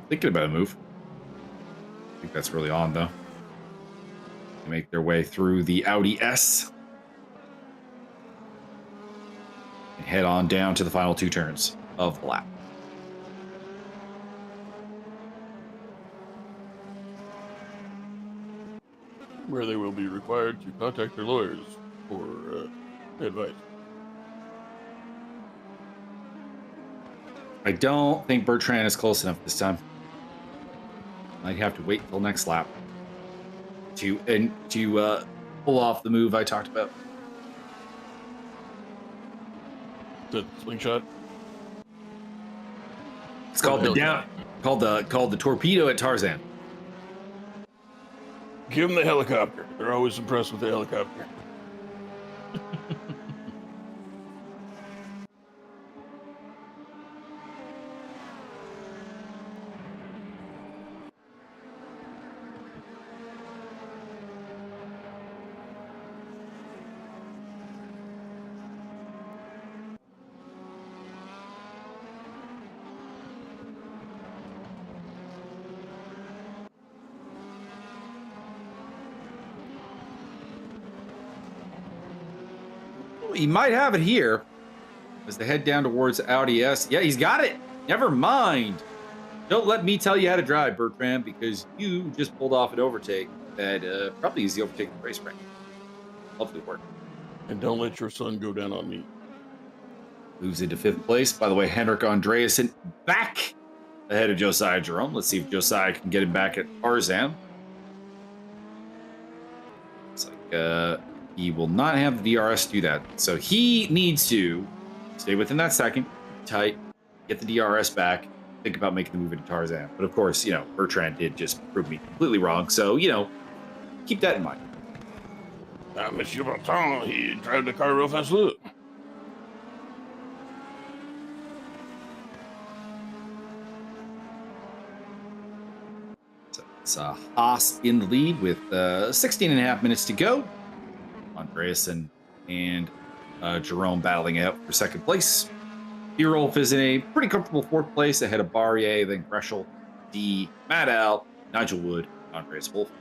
Thinking about a move. I think that's really on, though. They make their way through the Audi S and head on down to the final 2 turns of the lap. Where they will be required to contact their lawyers for advice. I don't think Bertrand is close enough this time. Might have to wait until next lap to pull off the move I talked about. The slingshot. It's called the torpedo at Tarzan. Give them the helicopter. They're always impressed with the helicopter. He might have it here as they head down towards Audi S. Yeah, he's got it. Never mind. Don't let me tell you how to drive, Bertrand, because you just pulled off an overtake that probably is the overtake of the race rank. Hopefully work. And don't let your son go down on me. Moves into 5th place. By the way, Henrik Andreasen back ahead of Josiah Jerome. Let's see if Josiah can get him back at Tarzan. Looks like he will not have the DRS do that. So he needs to stay within that second, tight, get the DRS back, think about making the move into Tarzan. But of course, Bertrand did just prove me completely wrong. So, keep that in mind. Monsieur Bertrand, he drive the car real fast. Look. So it's Haas in the lead with 16 and a half minutes to go. Andreasen and Jerome battling it out for 2nd place. Bierolf is in a pretty comfortable 4th place ahead of Barrier, then Greshel, D, Maddow, Nigel Wood, Andreas Wolf.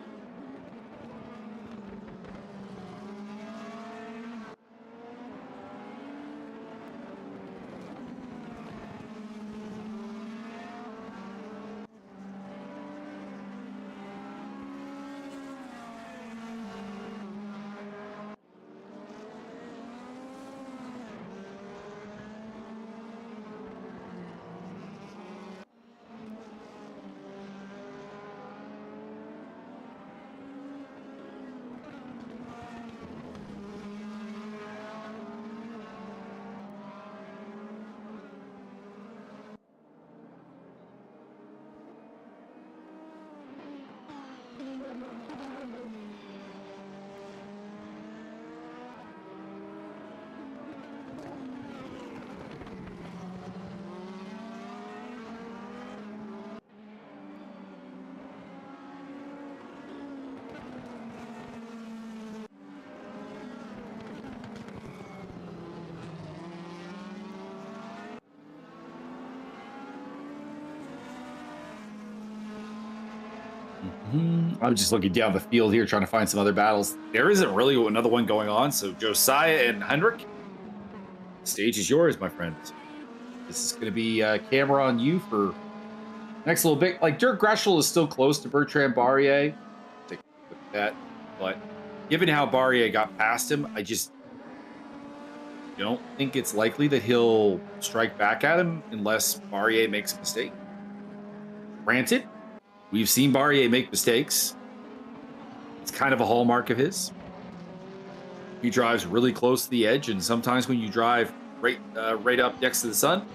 I'm just looking down the field here, trying to find some other battles. There isn't really another one going on. So Josiah and Henrik, the stage is yours, my friend. This is going to be camera on you for next little bit. Like Dirk Greshel is still close to Bertrand Barrier. Take a look at that. But given how Barrier got past him, I just don't think it's likely that he'll strike back at him unless Barrier makes a mistake. Granted, we've seen Barrier make mistakes. It's kind of a hallmark of his. He drives really close to the edge, and sometimes when you drive right up next to the sun,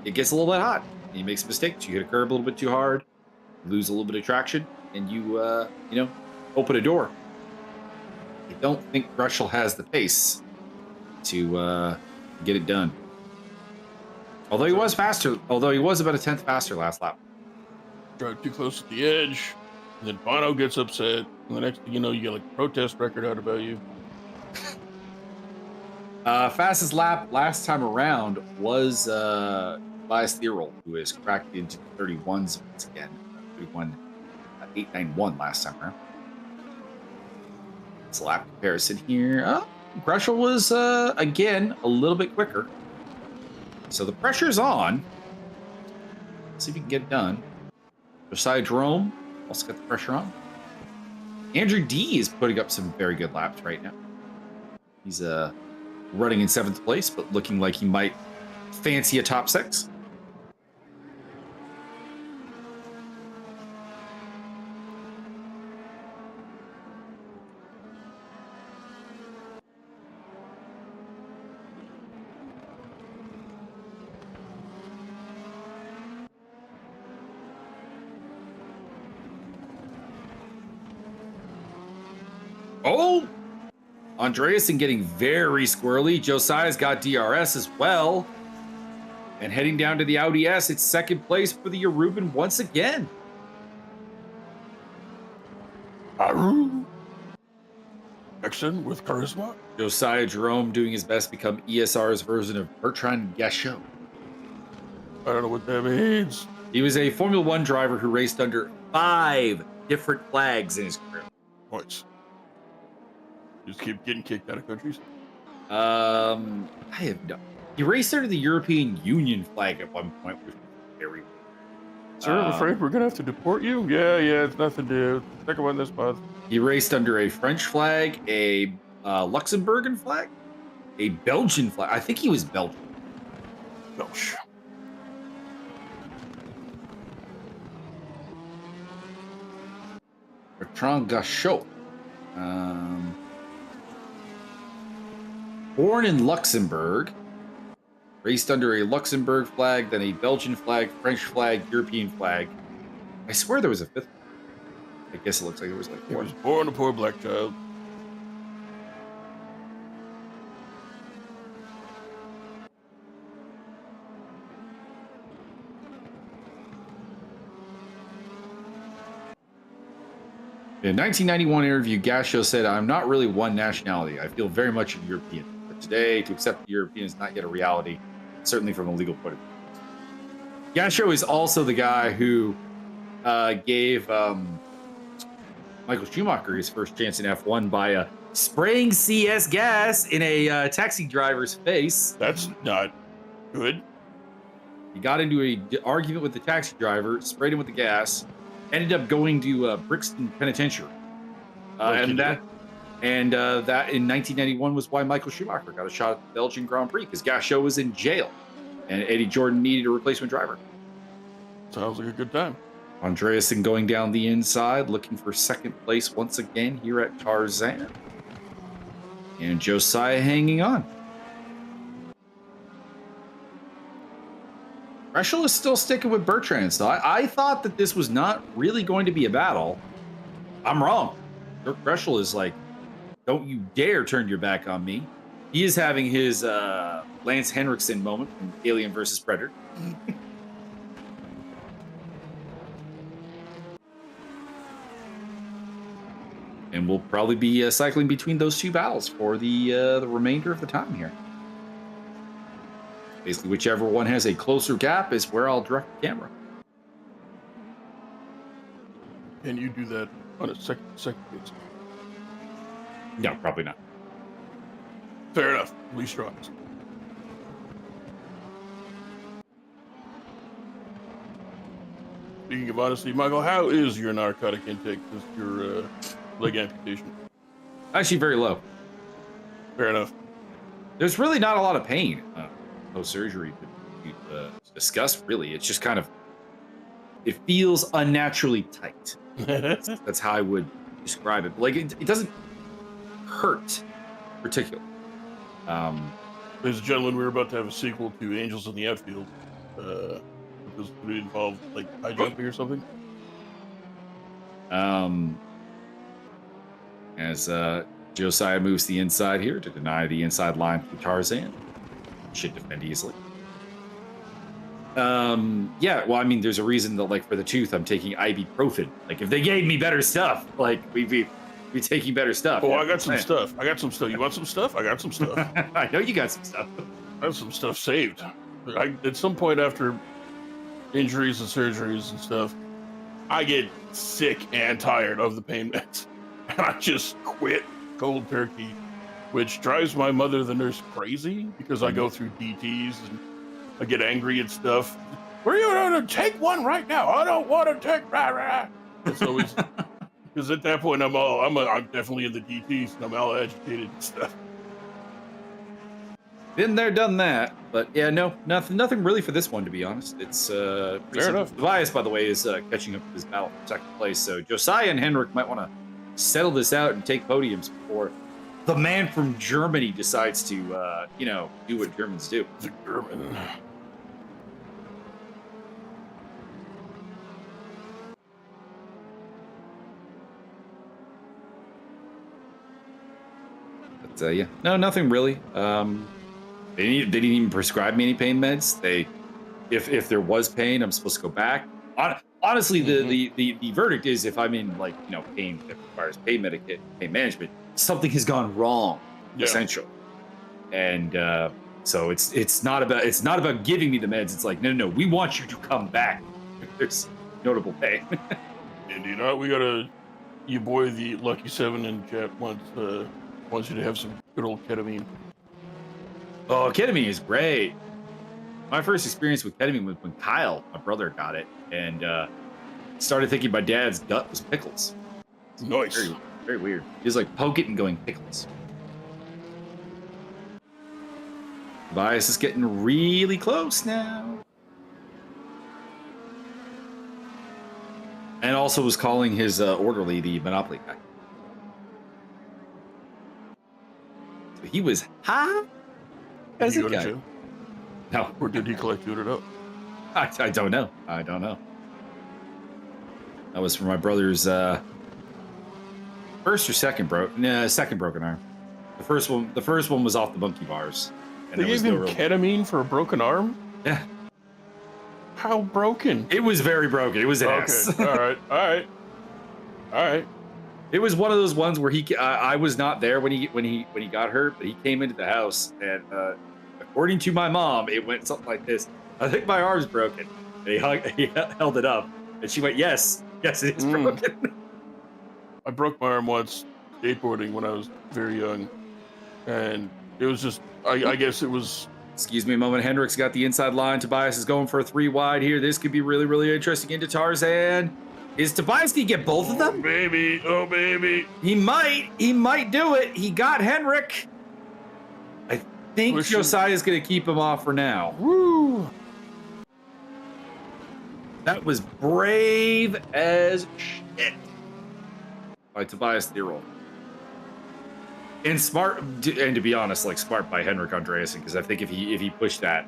it gets a little bit hot. And he makes mistakes. You hit a curb a little bit too hard, lose a little bit of traction, and you open a door. I don't think Greshel has the pace to get it done. Although he was faster. Although he was about a 10th faster last lap. Drive too close to the edge, and then Bono gets upset, and the next thing you know, you get like a protest record out about you. Fastest lap last time around was Elias Therold, who has cracked into 31s once again. 31.891 last time around. It's a lap comparison here. Greshel was, again, a little bit quicker. So the pressure's on. Let's see if we can get it done. Josiah Jerome also got the pressure on. Andrew D is putting up some very good laps right now. He's running in 7th place, but looking like he might fancy a top 6. Oh! Andreasen getting very squirrely. Josiah's got DRS as well. And heading down to the Audi S, it's 2nd place for the Yoruban once again. Aru. Jackson with charisma. Josiah Jerome doing his best to become ESR's version of Bertrand Gachot. I don't know what that means. He was a Formula One driver who raced under 5 different flags in his career. Points. Just keep getting kicked out of countries. I have no. He raced under the European Union flag at one point, which was very. Sir, I'm afraid we're gonna have to deport you. Yeah, it's nothing to do. Second one this month. He raced under a French flag, a Luxembourgian flag, a Belgian flag. I think he was Belgian. Belch. Bertrand Gachot. Born in Luxembourg. Raced under a Luxembourg flag, then a Belgian flag, French flag, European flag. I swear there was a fifth. I guess it looks like there was like He four. was born a poor black child. In a 1991 interview, Gachot said, "I'm not really one nationality. I feel very much a European. But today, to accept the European is not yet a reality, certainly from a legal point of view." Gachot is also the guy who gave Michael Schumacher his first chance in F1 by spraying CS gas in a taxi driver's face. That's not good. He got into an argument with the taxi driver, sprayed him with the gas, ended up going to Brixton Penitentiary. And that in 1991 was why Michael Schumacher got a shot at the Belgian Grand Prix, because Gachot was in jail and Eddie Jordan needed a replacement driver. Sounds like a good time. Andreasen going down the inside, looking for second place once again here at Tarzan. And Josiah hanging on. Reschel is still sticking with Bertrand. So I thought that this was not really going to be a battle. I'm wrong. Dirk Reschel is like, don't you dare turn your back on me. He is having his Lance Henriksen moment from Alien vs. Predator. And we'll probably be cycling between those two battles for the remainder of the time here. Basically, whichever one has a closer gap is where I'll direct the camera. Can you do that on a second basis? No, probably not. Fair enough. At least try. Speaking of honesty, Michael, how is your narcotic intake with your leg amputation? Actually, very low. Fair enough. There's really not a lot of pain post-surgery to discuss, really. It's just kind of, it feels unnaturally tight. That's how I would describe it. Like, it doesn't hurt particularly. Ladies and gentlemen, we're about to have a sequel to Angels in the Outfield. Because it involved, like, high jumping or something. As Josiah moves the inside here to deny the inside line to Tarzan. Should defend easily. Yeah, well, I mean, there's a reason that, like, for the tooth, I'm taking ibuprofen. Like, if they gave me better stuff, like, we'd be taking better stuff. Oh, yeah, I got some stuff. I got some stuff. You want some stuff? I got some stuff. I know you got some stuff. I have some stuff saved. At some point after injuries and surgeries and stuff, I get sick and tired of the pain meds. And I just quit cold turkey, which drives my mother, the nurse, crazy because I go through DTs and I get angry at stuff. Were you going to take one right now? I don't want to take. It's always because at that point I'm definitely in the DTs and I'm all agitated and stuff. Been there, done that. But yeah, no, nothing really for this one, to be honest. It's Fair enough. Tobias, by the way, is catching up to this battle for second place. So Josiah and Henrik might want to settle this out and take podiums before the man from Germany decides to, do what Germans do. The German. But yeah, no, nothing really. They didn't even prescribe me any pain meds. If there was pain, I'm supposed to go back. Honestly, the verdict is if I'm in pain that requires pain management, something has gone wrong, essentially. And so it's not about giving me the meds. It's like no, we want you to come back. There's notable pain. Indeed, we got your boy the Lucky Seven in chat wants you to have some good old ketamine. Oh, ketamine is great. My first experience with ketamine was when Kyle, my brother, got it, and started thinking my dad's gut was pickles. Nice. Very, very weird. He was like, poke it and going pickles. Tobias is getting really close now. And also was calling his orderly the Monopoly guy. So he was high as Did a he go to guy. jail? No, Or did he collect it up? I don't know. I don't know. That was for my brother's first or second broken arm. The first one was off the monkey bars. And They gave him ketamine for a broken arm? Yeah. How broken? It was very broken. It was an S. All right. It was one of those ones where I was not there when he got hurt, but he came into the house and according to my mom, it went something like this. I think my arm's broken. And he held it up, and she went, "Yes, it is broken." I broke my arm once skateboarding when I was very young, and it was just I guess it was. Excuse me a moment. Hendrick's got the inside line. Tobias is going for a 3 wide here. This could be really, really interesting into Tarzan. Is Tobias going to get both of them? Oh, baby. He might do it. He got Hendrick. I think Josiah's going to keep him off for now. Woo! That was brave as shit by Tobias Thierol. And smart, and to be honest, like smart by Henrik Andreasen, because I think if he pushed that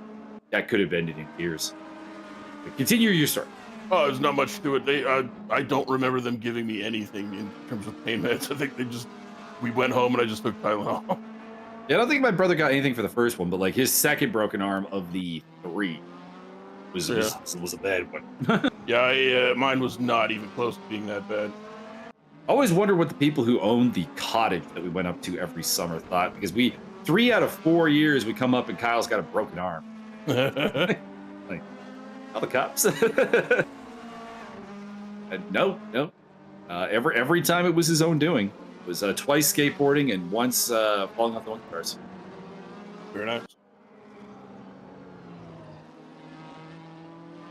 could have ended in tears. But continue your story. Oh, there's not much to it. I don't remember them giving me anything in terms of pain meds. I think we went home and I just took Tylenol. Yeah, I don't think my brother got anything for the first one, but like his second broken arm of the 3 was a bad one. Yeah, mine was not even close to being that bad. I always wonder what the people who owned the cottage that we went up to every summer thought, because 3 out of 4 years we come up and Kyle's got a broken arm. Like, all the cops. No. Every time it was his own doing. It was twice skateboarding and once falling off the monkey bars. Very nice.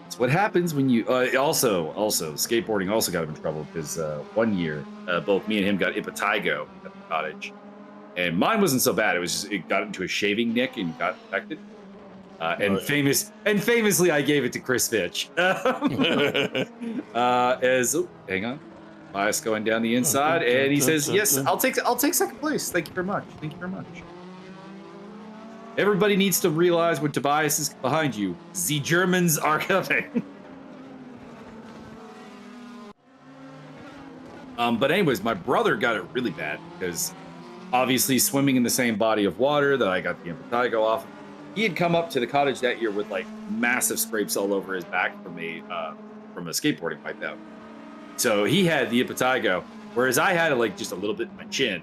It's what happens when you also skateboarding also got him in trouble because one year both me and him got impetigo at the cottage, and mine wasn't so bad. It got into a shaving nick and got infected. Famously, I gave it to Chris Fitch. Hang on, Bias going down the inside, and he says, "Yes, I'll take second place. Thank you very much. Everybody needs to realize when Tobias is behind you, the Germans are coming." But anyways, my brother got it really bad because obviously swimming in the same body of water that I got the impetigo off. He had come up to the cottage that year with like massive scrapes all over his back from a skateboarding wipe out. So he had the impetigo, whereas I had it like just a little bit in my chin.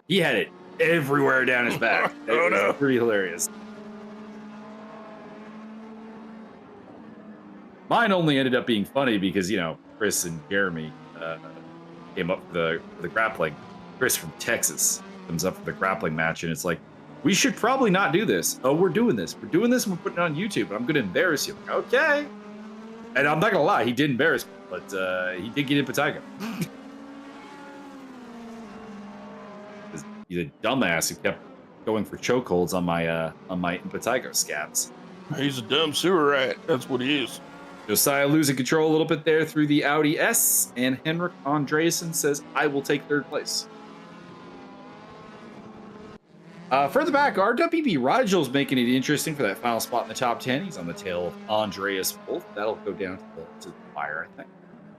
He had it everywhere down his back. It was pretty hilarious. Mine only ended up being funny because, Chris and Jeremy came up for the grappling. Chris from Texas comes up for the grappling match, and it's like, we should probably not do this. Oh, we're doing this. We're doing this and we're putting it on YouTube, and I'm going to embarrass you. Like, okay. And I'm not going to lie, he did embarrass me, but he did get impetigo. He's a dumbass who kept going for chokeholds on my impetigo scabs. He's a dumb sewer rat. That's what he is. Josiah losing control a little bit there through the Audi S, and Henrik Andreasen says, "I will take third place." Further back, RWB Rigel's making it interesting for that final spot in the top 10. He's on the tail of Andreas Wolf. That'll go down to the wire, I think.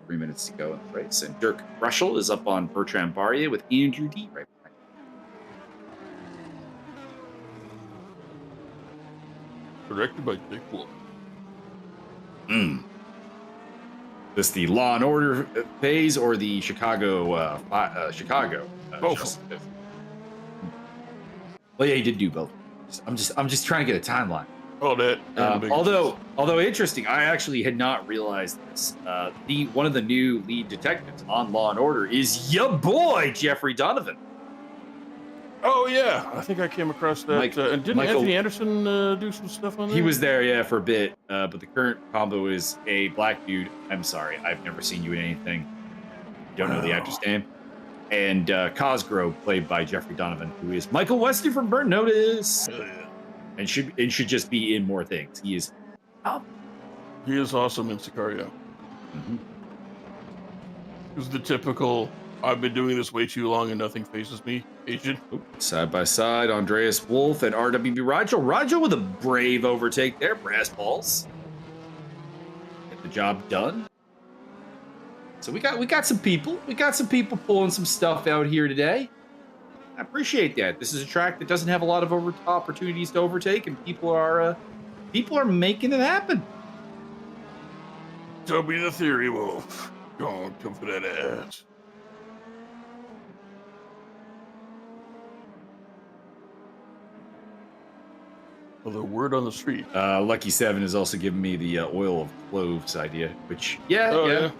3 minutes to go in the race. And Dirk Russell is up on Bertrand Barrier with Andrew D right behind him. Directed by Dick Wolf. This the Law and Order phase or the Chicago? Both. Well, yeah, he did do both. I'm just trying to get a timeline. Oh, that. Although interesting, I actually had not realized this. One of the new lead detectives on Law and Order is your boy Jeffrey Donovan. Oh yeah, I think I came across that. And didn't Anthony Anderson do some stuff on that? He was there, yeah, for a bit. But the current combo is a black dude. I'm sorry, I've never seen you in anything. Don't know the actor's name. And Cosgrove, played by Jeffrey Donovan, who is Michael Weston from Burn Notice. Hell yeah. and should just be in more things. He is. He is awesome in Sicario. Mm-hmm. Who's the typical, I've been doing this way too long and nothing faces me, agent? Side by side, Andreas Wolf and RWB Rigel. Rigel with a brave overtake there. Brass balls. Get the job done. So we got some people. We got some people pulling some stuff out here today. I appreciate that. This is a track that doesn't have a lot of opportunities to overtake, and people are making it happen. Don't be the theory wolf. Don't come for that ass. Well, the word on the street. Lucky 7 has also given me the oil of cloves idea, which yeah.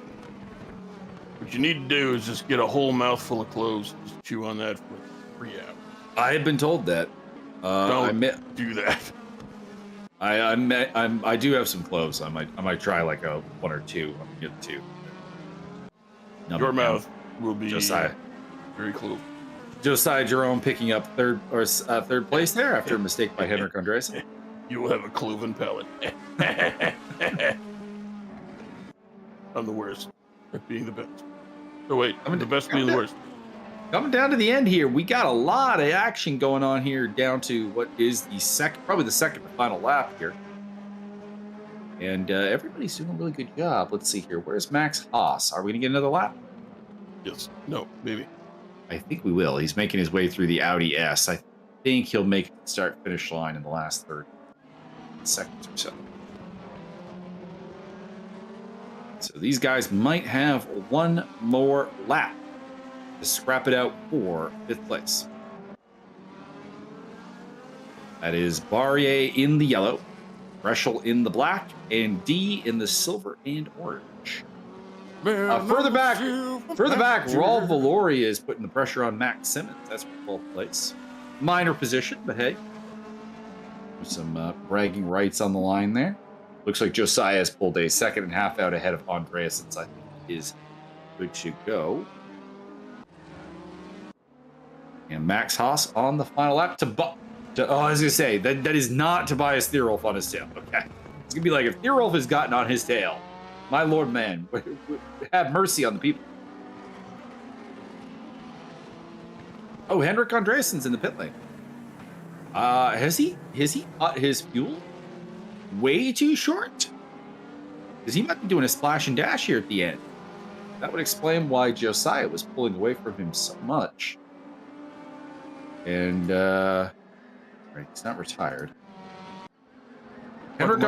What you need to do is just get a whole mouthful of cloves, just chew on that for 3 hours. I have been told that. Don't do that. I do have some cloves. I might try like a 1 or 2. I'm gonna get 2. Your mouth will be Josiah. Very clove. Josiah Jerome picking up third place there after a mistake by Henrik Andreasen. You will have a cloven palate. I'm the worst at being the best. Oh wait, I'm the best being the worst. Coming down to the end here, we got a lot of action going on here down to what is probably the second and final lap here. And everybody's doing a really good job. Let's see here. Where's Max Haas? Are we going to get another lap? Yes. No, maybe. I think we will. He's making his way through the Audi S. I think he'll make the start-finish line in the last 30 seconds or so. So these guys might have one more lap to scrap it out for 5th place. That is Barrier in the yellow, Breschel in the black, and D in the silver and orange. Further back, Raul Valoria is putting the pressure on Max Simmons. That's for 12th place. Minor position, but hey. There's some bragging rights on the line there. Looks like Josiah has pulled a 2.5 out ahead of Andreas, since I think he is good to go. And Max Haas on the final lap I was going to say, that is not Tobias Thierolf on his tail. Okay. It's going to be like if Thierolf has gotten on his tail, my lord man, have mercy on the people. Oh, Henrik Andreasen's in the pit lane. Has he cut his fuel way too short? Because he might be doing a splash and dash here at the end. That would explain why Josiah was pulling away from him so much. And right, he's not retired. Henrik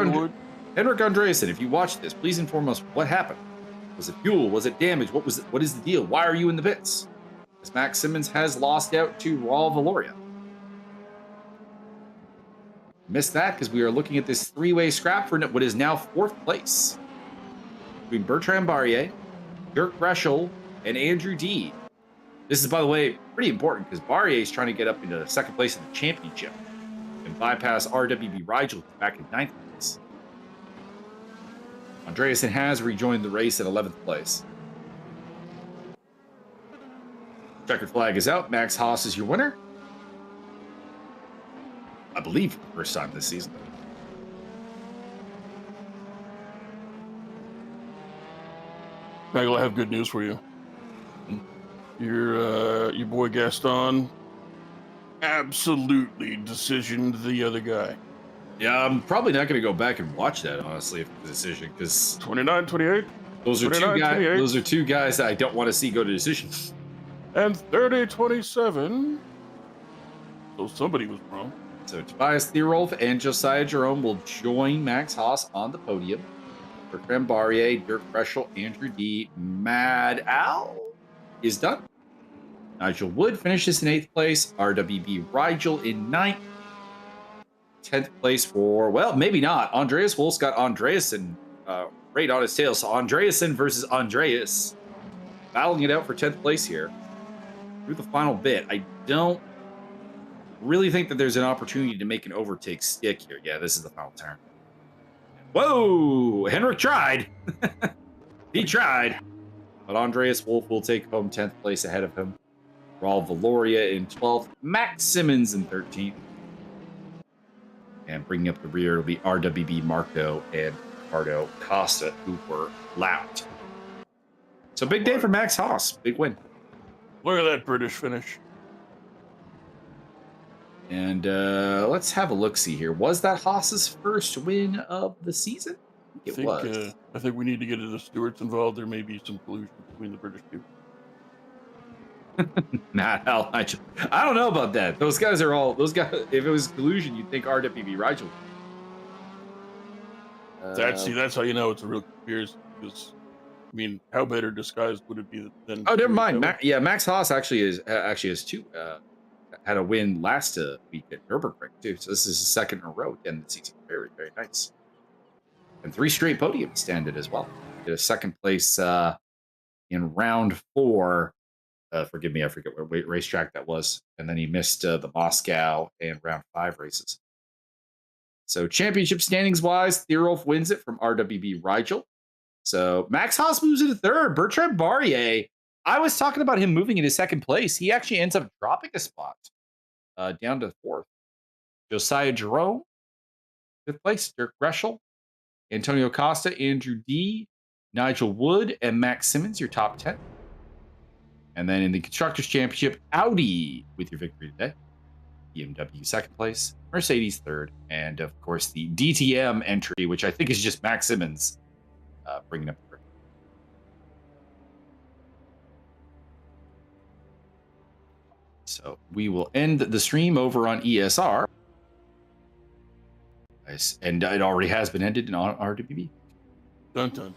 Andreasen, if you watch this, please inform us what happened. Was it fuel? Was it damage? What is the deal? Why are you in the pits? As Max Simmons has lost out to Raul Valoria. Missed that because we are looking at this 3-way scrap for what is now 4th place. Between Bertrand Barrier, Dirk Breschel, and Andrew D. This is, by the way, pretty important because Barrier is trying to get up into 2nd place in the championship and bypass RWB Rigel back in 9th place. Andreasen has rejoined the race at 11th place. Checkered flag is out. Max Haas is your winner. I believe for the first time this season. Bagel, I have good news for you. Your boy Gaston absolutely decisioned the other guy. Yeah, I'm probably not going to go back and watch that, honestly, if the decision, because 29-28. Those are two guys that I don't want to see go to decision. And 30-27. So somebody was wrong. So Tobias Thierolf and Josiah Jerome will join Max Haas on the podium. Bertrand Barrier, Dirk Breschel, Andrew D. Mad Al is done. Nigel Wood finishes in 8th place. RWB Rigel in 9th. 10th place for, well, maybe not. Andreas Wolf's got Andreasen right on his tail. So Andreasen versus Andreas. Battling it out for 10th place here. Through the final bit. I don't really think that there's an opportunity to make an overtake stick here. Yeah, this is the final turn. Whoa! Henrik tried. He tried. But Andreas Wolf will take home 10th place ahead of him. Raul Valoria in 12th. Max Simmons in 13th. And bringing up the rear will be RWB Marco and Ricardo Costa, who were lapped. So big day for Max Haas. Big win. Look at that British finish. And let's have a look-see here. Was that Haas's first win of the season? It was. I think we need to get the stewards involved. There may be some collusion between the British people. Nah, hell, I don't know about that. Those guys. If it was collusion, you'd think RWB Rigel. That's how you know it's a real conspiracy. Because, I mean, how better disguised would it be than? Oh, never mind. Max Haas actually has two. Had a win last week at Nürburgring too. So this is his second in a row. Again, the season very, very nice. And 3 straight podiums standard as well. Did a second place in round 4. Forgive me, I forget what racetrack that was. And then he missed the Moscow and round 5 races. So championship standings wise, Thierolf wins it from RWB Rigel. So Max Haas moves into 3rd. Bertrand Barrier, I was talking about him moving into 2nd place. He actually ends up dropping a spot down to 4th. Josiah Jerome, 5th place. Dirk Greshel, Antonio Costa, Andrew D, Nigel Wood, and Max Simmons, your top 10. And then in the Constructors' Championship, Audi with your victory today. BMW 2nd place, Mercedes 3rd, and of course the DTM entry, which I think is just Max Simmons bringing up the record. So we will end the stream over on ESR. And it already has been ended on RWB. Dun dun.